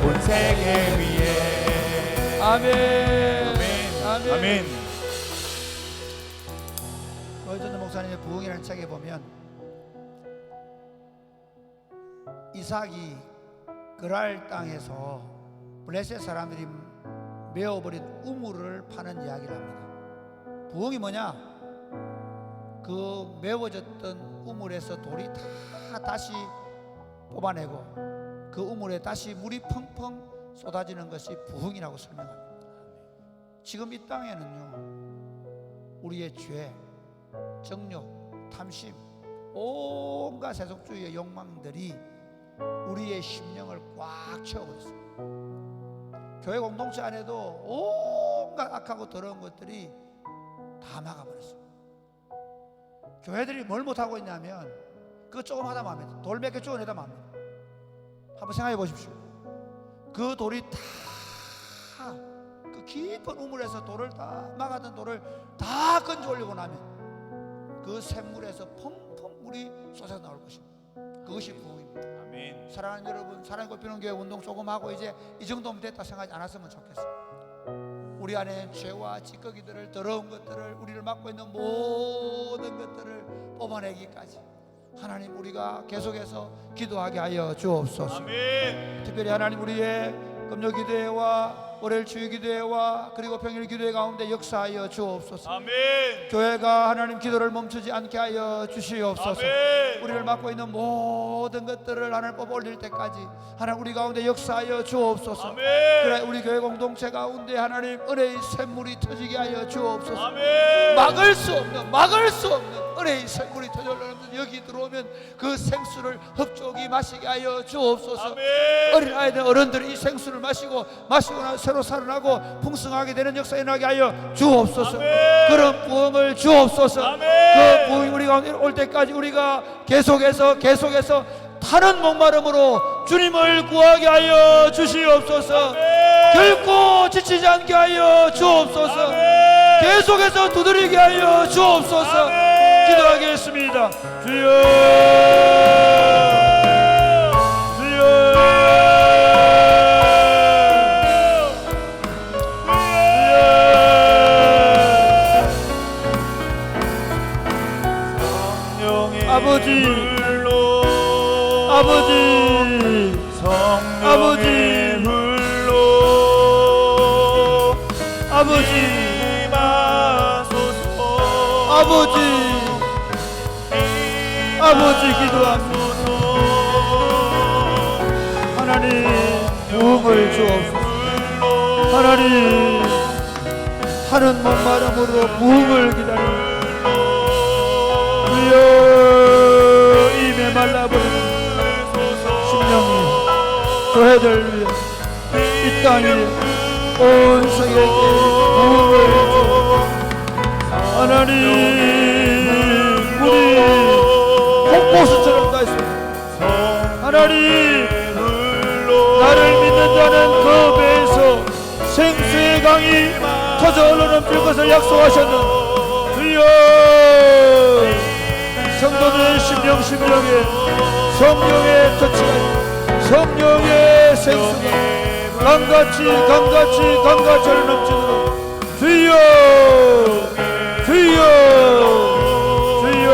온 세계 위에 아멘 아멘 아멘 거전도 목사님의 부흥이라는 책에 보면 이삭이 그랄 땅에서 블레셋 사람들이 메어버린 우물을 파는 이야기를 합니다. 부흥이 뭐냐? 그 메워졌던 우물에서 돌이 다 다시 뽑아내고 그 우물에 다시 물이 펑펑 쏟아지는 것이 부흥이라고 설명합니다. 지금 이 땅에는요 우리의 죄, 정욕, 탐심, 온갖 세속주의의 욕망들이 우리의 심령을 꽉 채워버렸습니다. 교회 공동체 안에도 온갖 악하고 더러운 것들이 다 막아버렸습니다. 교회들이 뭘 못하고 있냐면 그거 조금 하다 맙니다. 돌 몇 개 쪼개내다 맙니다. 한번 생각해 보십시오. 그 돌이 다 그 깊은 우물에서 돌을 다 막았던 돌을 다 건져 올리고 나면 그 샘물에서 펑펑 물이 쏟아 나올 것입니다. 그것이 부흥입니다. 아멘 사랑하는 여러분, 사랑의 꽃피는 교회 운동 조금 하고 이제 이 정도면 됐다 생각하지 않았으면 좋겠어요. 우리 안에 죄와 찌꺼기들을, 더러운 것들을, 우리를 막고 있는 모든 것들을 뽑아내기까지 하나님 우리가 계속해서 기도하게 하여 주옵소서. 아멘 특별히 하나님 우리의 금요 기도회와 월요일 주일 기도회와 그리고 평일 기도회 가운데 역사하여 주옵소서. 아멘 교회가 하나님 기도를 멈추지 않게 하여 주시옵소서. 아멘 우리를 막고 있는 모든 것들을 하나님 뽑아 올릴 때까지 하나님 우리 가운데 역사하여 주옵소서. 아멘 그래 우리 교회 공동체 가운데 하나님 은혜의 샘물이 터지게 하여 주옵소서. 아멘 막을 수 없는 은혜의 샘물이 터져나오는 여기 들어오면 그 생수를 흡족히 마시게 하여 주옵소서. 아멘 어린아이들 어른들이 이 생수를 마시고 나서 새로 살아나고 풍성하게 되는 역사 일어나게 하여 주옵소서. 아멘. 그런 부흥을 주옵소서. 아멘. 그 부흥이 우리 가운데 올 때까지 우리가 계속해서 타는 목마름으로 주님을 구하게 하여 주시옵소서. 아멘. 결코 지치지 않게 하여 주옵소서. 아멘. 계속해서 두드리게 하여 주옵소서. 아멘. 기도하겠습니다. 주여, 아버지, 성령의 불로 아버지, 임하소서. 아버지 기도합니다. 임하소서. 하나님 부흥을 주옵소서. 하나님, 하는 목마름으로 부흥을 기다립니다. 주여, 이 메말라버리는 심령이 교회들 위해 이 땅 위에 온 세계에 부흥을 주옵소서. 하나님, 우리 폭포수처럼 다 있습니다. 하나님, 나를 믿는 자는 그 배에서 생수의 강이 터져 흘러넘칠 것을 약속하셨는 주여, 성도들의 심령에 성령의 터치가, 성령의 생수가 강같이 흘러넘치도록 주여, 주여, 주여,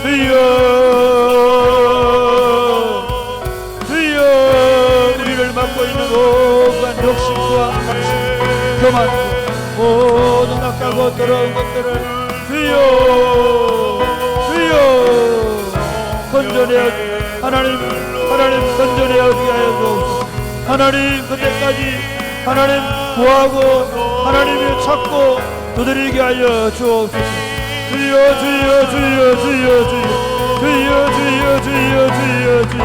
주여, 주여. 우리를 막고 있는 오간 욕심과 방심, 교만과 모든 악하고 더러운 것들을 주여, 주여, 건져내어 하나님 건져내어 주게 하여 주옵소서. 하나님, 그때까지 하나님 구하고 하나님을 찾고 두드리게 하여 주옵소서. 주여, 주여, 주여, 주여, 주여, 주여, 주여, 주여, 주여, 주여.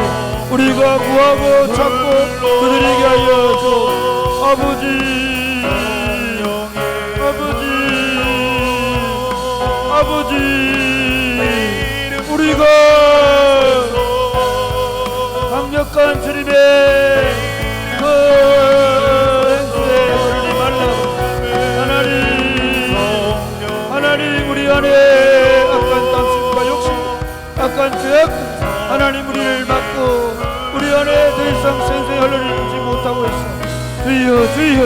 우리가 구하고 찾고 두드리게 하여 주옵소서. 아버지, 아버지, 우리가 강력한 주님의 그 행수에 걸리지 말라. 하나님, 우리 안에 악한 탐심과 욕심, 악한 죄악, 하나님 우리를 막고 우리 안에 더 이상 생생히 흘러내리지 못하고 있어. 주여, 주여,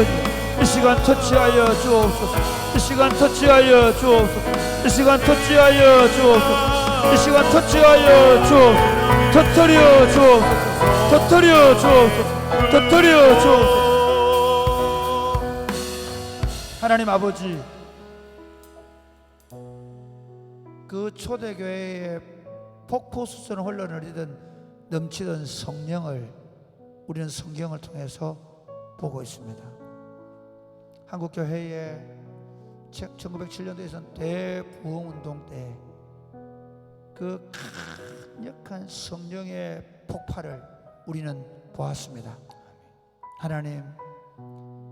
이 시간 터치하여 주옵소서. 이 시간 터치하여 주옵소서. 이 시간 터치하여 주옵소서. 이 시간 터치하여 주옵소서. 터뜨려 주옵소서. 터뜨려 주옵소서. 터뜨려 주옵소서. 하나님 아버지, 그 초대교회의 폭포수처럼 흘러내리던 넘치던 성령을 우리는 성경을 통해서 보고 있습니다. 한국교회의 1907년도에선 대부흥운동 때 그 강력한 성령의 폭발을 우리는 보았습니다. 하나님,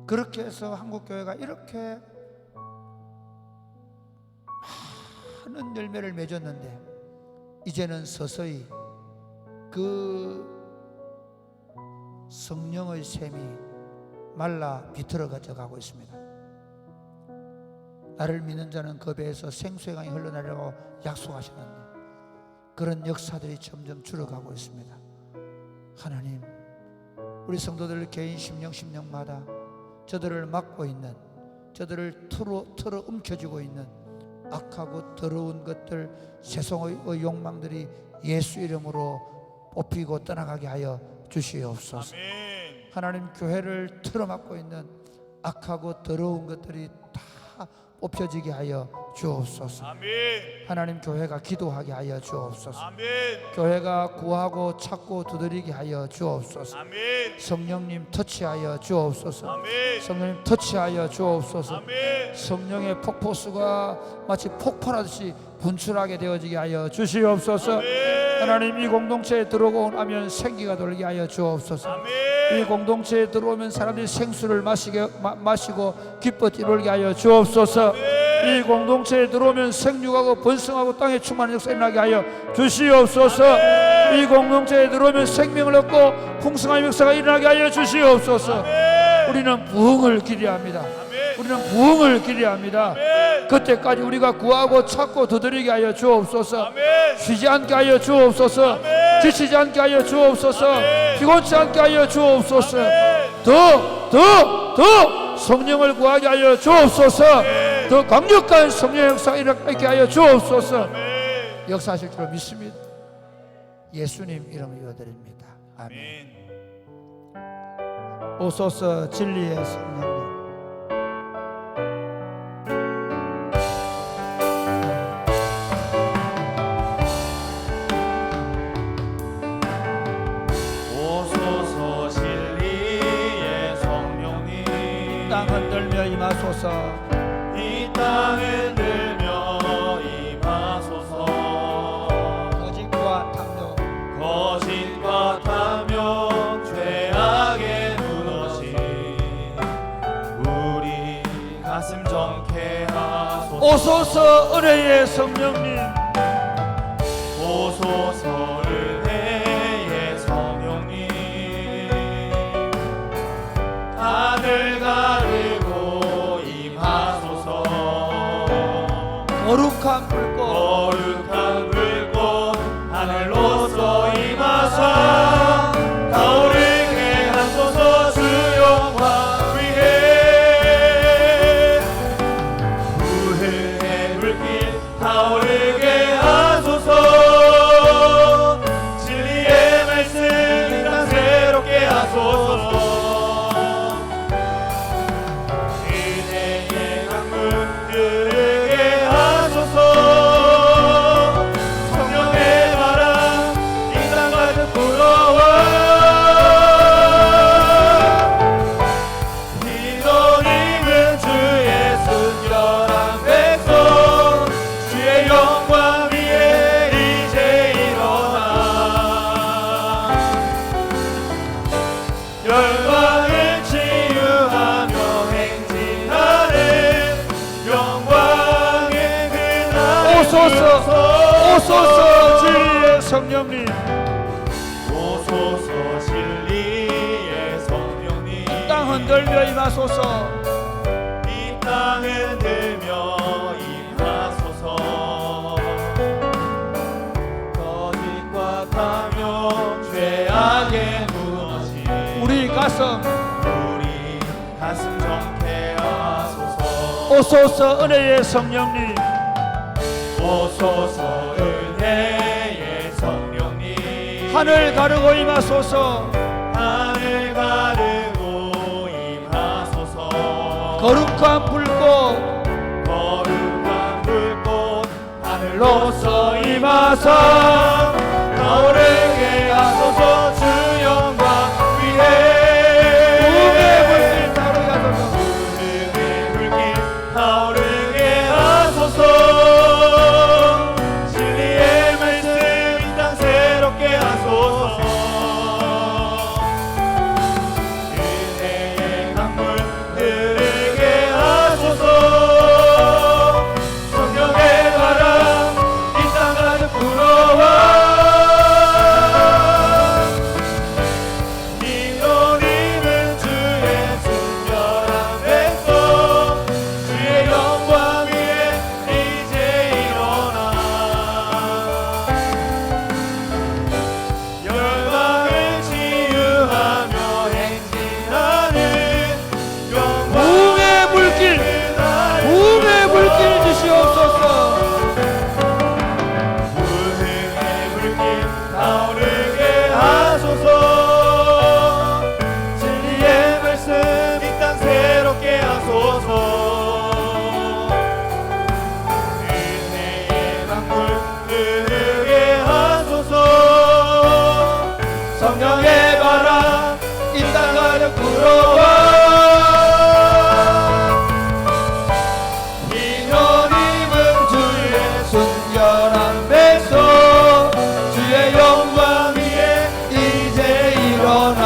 그렇게 해서 한국교회가 이렇게 많은 열매를 맺었는데 이제는 서서히 그 성령의 샘이 말라 비틀어져 가고 있습니다. 나를 믿는 자는 그 배에서 생수의 강이 흘러나려고 약속하셨는데 그런 역사들이 점점 줄어가고 있습니다. 하나님, 우리 성도들 개인 심령마다 저들을 막고 있는, 저들을 틀어 움켜쥐고 있는 악하고 더러운 것들, 세상의 욕망들이 예수 이름으로 뽑히고 떠나가게 하여 주시옵소서. 아멘. 하나님, 교회를 틀어막고 있는 악하고 더러운 것들이 다 뽑혀지게 하여 주옵소서. 아멘. 하나님, 교회가 기도하게 하여 주옵소서. 아멘. 교회가 구하고 찾고 두드리게 하여 주옵소서. 아멘. 성령님 터치하여 주옵소서. 아멘. 성령님 터치하여 주옵소서. 아멘. 성령의 폭포수가 마치 폭발하듯이 분출하게 되어지게 하여 주시옵소서. 아멘. 하나님, 이 공동체에 들어오고 나면 생기가 돌게 하여 주옵소서. 아멘. 이 공동체에 들어오면 사람들이 생수를 마시고 기뻐 뛰놀게 하여 주옵소서. 이 공동체에 들어오면 생육하고 번성하고 땅에 충만한 역사 일어나게 하여 주시옵소서. 이 공동체에 들어오면 생명을 얻고 풍성한 역사가 일어나게 하여 주시옵소서. 우리는 부흥을 기대합니다. 우리는 부흥을 기대합니다. 그때까지 우리가 구하고 찾고 두드리게 하여 주옵소서. 쉬지 않게 하여 주옵소서. 지치지 않게 하여 주옵소서. 피곤치 않게 하여 주옵소서. 더 성령을 구하게 하여 주옵소서. 더 강력한 성령의 역사가 일어나게 하여 주옵소서. 역사하실 줄 믿습니다. 예수님 이름으로 드립니다. 아멘. 오소서 진리의 성령님, 오소서 은혜의 성령님. 오소서 은혜의 성령님 하늘 가르고 임하소서. 거룩한 불꽃 거룩한 불꽃 하늘로서 임하사 타오르게 하소서. 주 영광 위에 부흥의 불길 타오르게 하소서. 진리의 말씀 이 땅 새롭게 하소서. 은혜의 강물 흐르게 하소서. 성령의 바람 이 땅 가득 불어와 믿음은 주의 순결한 백성 주의 영광 위에 이제 일어나 열방을 치유하며 행진하는 영광의 그날 오소서 진리의 성령님. 오소서 진리의 성령님 땅 흔들며 임하소서. 이 땅 흔들며 임하소서. 거짓과 탐욕 죄악에 무너진 우리 가슴 우리 가슴 정케 하소서. 오소서 은혜의 성령님. 오소서 은혜의 성령님 하늘 가르고 임하소서. 하늘 가르고 임하소서. 거룩한 불꽃 거룩한 불꽃 하늘로서 임하사 타오르게 하소서. 주 영광 위에 부흥의 불길 타오르게 하소서. 부흥의 불길 타오르게 하소서. 진리의 말씀 이 땅 새롭게 하소서. 은혜의 강물 흐르게 하소서. 성령의 바람 이 땅 가득 불어와 믿음은 주의 순결한 백성 주의 영광 위에 이제 일어나 열방을 치유하며 행진하는 부흥의 불길, 부흥의 불길 주시옵소서. 부흥의 불길 타오르게 하소서. 진리의 말씀 이 땅 새롭게 하소서. 은혜의 강물 흐르게 하소서. 성령의 바람 이 땅 가득 불어와 믿음은 주의 순결한 백성 주의 영광 위에 이제 일어나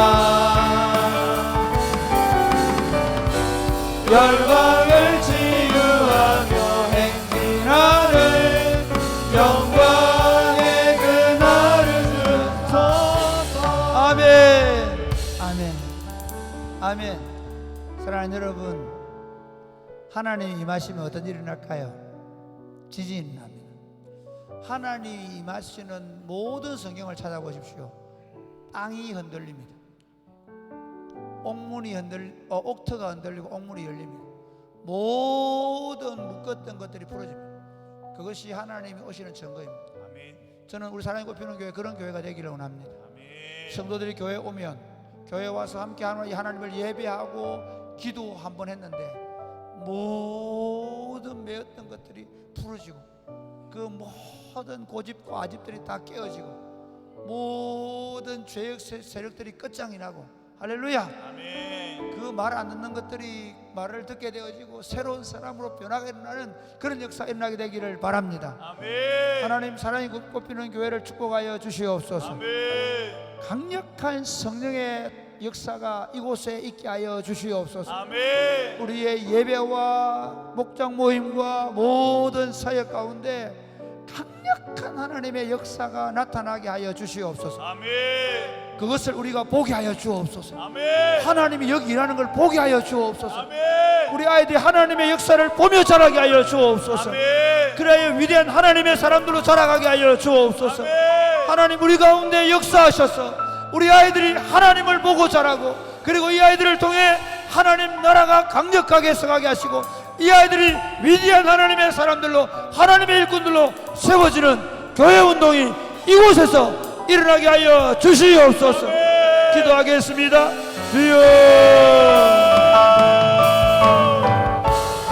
열방을 치유하며 행진하는 영광의 그날을 주소서. 아멘 아멘 아멘. 사랑하는 여러분, 하나님이 임하시면 어떤 일이 날까요? 지진이 납니다. 하나님이 임하시는 모든 성경을 찾아보십시오. 땅이 흔들립니다. 옥터가 흔들리고 옥문이 열립니다. 모든 묶었던 것들이 풀어집니다. 그것이 하나님이 오시는 증거입니다. 아멘. 저는 우리 사랑이 꼽히는 교회 그런 교회가 되기를 원합니다. 아멘. 성도들이 교회에 오면 교회에 와서 함께 하나님을 예배하고 기도 한번 했는데 모든 매었던 것들이 풀어지고 그 모든 고집과 아집들이 다 깨어지고 모든 죄악 세력들이 끝장이 나고 할렐루야. 아멘. 그 말 안 듣는 것들이 말을 듣게 되어지고 새로운 사람으로 변화가 일어나는 그런 역사가 일어나게 되기를 바랍니다. 아멘. 하나님 사랑이 꼽히는 교회를 축복하여 주시옵소서. 아멘. 강력한 성령의 역사가 이곳에 있게 하여 주시옵소서. 아멘. 우리의 예배와 목장 모임과 모든 사역 가운데 강력한 하나님의 역사가 나타나게 하여 주시옵소서. 아멘. 그것을 우리가 보게 하여 주옵소서. 아멘. 하나님이 여기 일하는 걸 보게 하여 주옵소서. 아멘. 우리 아이들이 하나님의 역사를 보며 자라게 하여 주옵소서. 아멘. 그래야 위대한 하나님의 사람들로 자라가게 하여 주옵소서. 아멘. 하나님 우리 가운데 역사하셔서 우리 아이들이 하나님을 보고 자라고, 그리고 이 아이들을 통해 하나님 나라가 강력하게 서가게 하시고, 이 아이들이 위대한 하나님의 사람들로, 하나님의 일꾼들로 세워지는 교회 운동이 이곳에서 일어나게 하여 주시옵소서. 기도하겠습니다. 주여,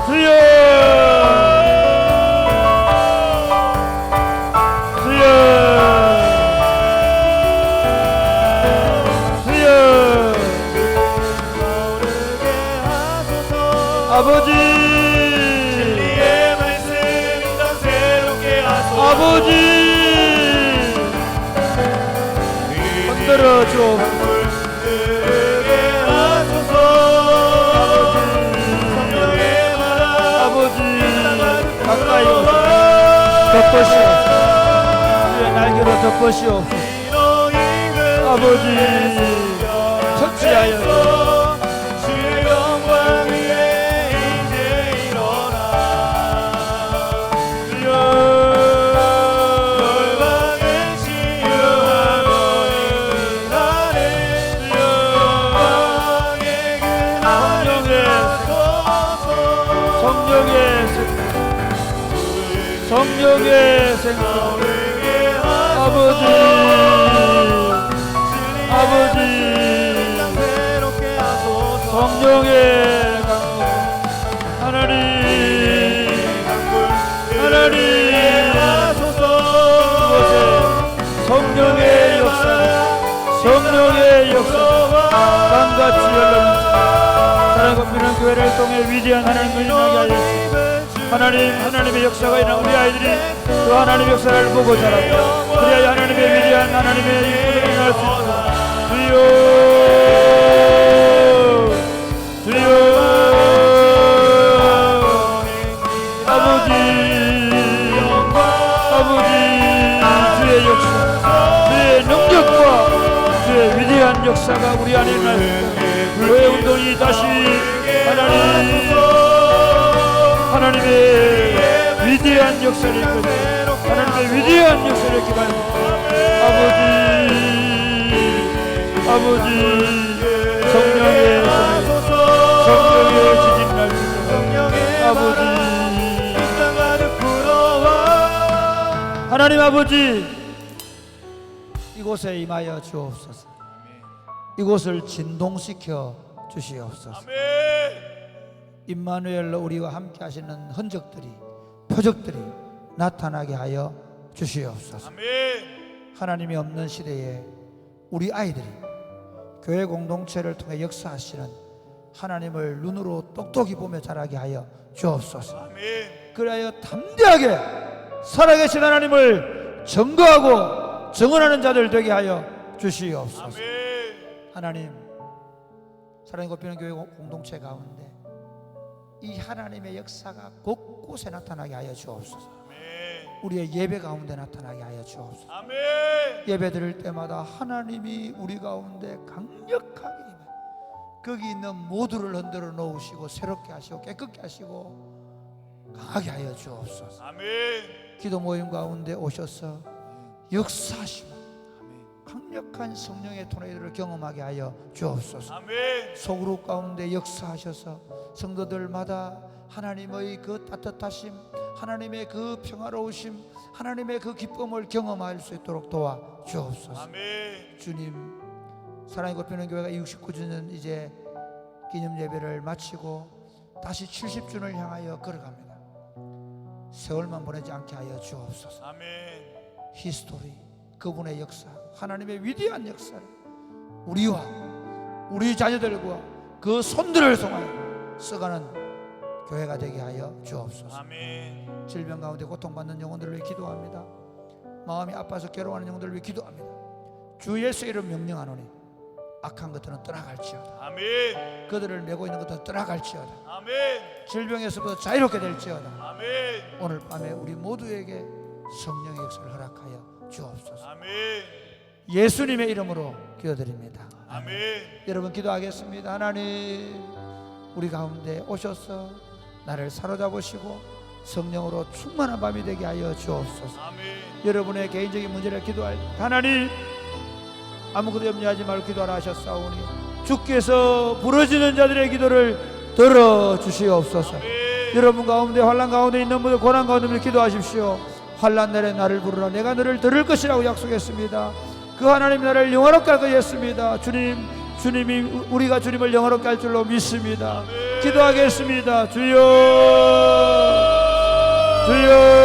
주여, 주여, 주여. 아버지, 진리의 말씀 인간 새롭게 하소서. 아버지, 흔들어 주옵소서. 물들게 하소서. 성령의 바람 아버지, 가까이 오소서. 덮으시옵소서. 주의 날개로 덮으시옵소서. 아버지, 터치하여 주의 영광 위에 이제 일어나 열방을 치유하며 인하네 영광의 그 하늘에 서서 성령의 성령의 생명. 오르게 아버지, 아버지, 새롭게 하소서. 성령의 강물. 하나님, 하나님, 이곳에 성령의 역사, 성령의 역사 강같이 흘러넘치고 사랑과 피는 교회를 통해 위대한 하나님을 일어나게 하여 주시옵소서. 하나님의 역사가 일어나 우리 아이들이 그 하나님의 역사를 보고 자라고, 그래야 하나님의 위대한 하나님의 일꾼을 일어날 수 있습니다. 주여, 주여, 아버지, 아버지, 주의 역사, 주의 능력과 주의 위대한 역사가 우리 안에 일어날 수 있도록 교회 운동이 다시 하나님의 위대한 역사를 이끌고 하나님의 위대한 역사를 기반하고, 아버지, 성령의 지진 날리고, 아버지, 하나님 아버지, 이곳에 임하여 주옵소서. 이곳을 진동시켜 주시옵소서. 임마누엘로 우리와 함께 하시는 흔적들이, 표적들이 나타나게 하여 주시옵소서. 하나님이 없는 시대에 우리 아이들이 교회 공동체를 통해 역사하시는 하나님을 눈으로 똑똑히 보며 자라게 하여 주옵소서. 그리하여 담대하게 살아계신 하나님을 증거하고 증언하는 자들 되게 하여 주시옵소서. 하나님, 사랑이 곱히는 교회 공동체 가운데 이 하나님의 역사가 곳곳에 나타나게 하여 주옵소서. 우리의 예배 가운데 나타나게 하여 주옵소서. 예배 드릴 때마다 하나님이 우리 가운데 강력하게 임해 거기 있는 모두를 흔들어 놓으시고 새롭게 하시고 깨끗게 하시고 강하게 하여 주옵소서. 기도 모임 가운데 오셔서 역사하시고 강력한 성령의 토네이도를 경험하게 하여 주옵소서. 소그룹 가운데 역사하셔서 성도들마다 하나님의 그 따뜻하심, 하나님의 그 평화로우심, 하나님의 그 기쁨을 경험할 수 있도록 도와 주옵소서. 주님, 사랑이 곱히는 교회가 69주년 이제 기념 예배를 마치고 다시 70주년을 향하여 걸어갑니다. 세월만 보내지 않게 하여 주옵소서. 히스토리, 그분의 역사, 하나님의 위대한 역사를 우리와 우리 자녀들과 그 손들을 통하여 써가는 교회가 되게 하여 주옵소서. 질병 가운데 고통받는 영혼들을 위해 기도합니다. 마음이 아파서 괴로워하는 영혼들을 위해 기도합니다. 주 예수의 이름 명령하노니 악한 것들은 떠나갈지어다. 아멘. 그들을 메고 있는 것들은 떠나갈지어다. 아멘. 질병에서부터 자유롭게 될지어다. 아멘. 오늘 밤에 우리 모두에게 성령의 역사를 허락하여 주옵소서. 아멘. 예수님의 이름으로 기도드립니다. 아멘. 여러분 기도하겠습니다. 하나님, 우리 가운데 오셔서 나를 사로잡으시고 성령으로 충만한 밤이 되게 하여 주옵소서. 아멘. 여러분의 개인적인 문제를 기도할 때 하나님, 아무것도 염려하지 말고 기도하라 하셨사오니 주께서 부러지는 자들의 기도를 들어주시옵소서. 여러분 가운데 환난 가운데 있는 분들, 고난 가운데 있는 분들 기도하십시오. 환난 날에 나를 부르라. 내가 너를 들을 것이라고 약속했습니다. 그 하나님 나를 영화롭게 할 것이었습니다. 주님이 우리가 주님을 영화롭게 할 줄로 믿습니다. 기도하겠습니다. 주여, 주여.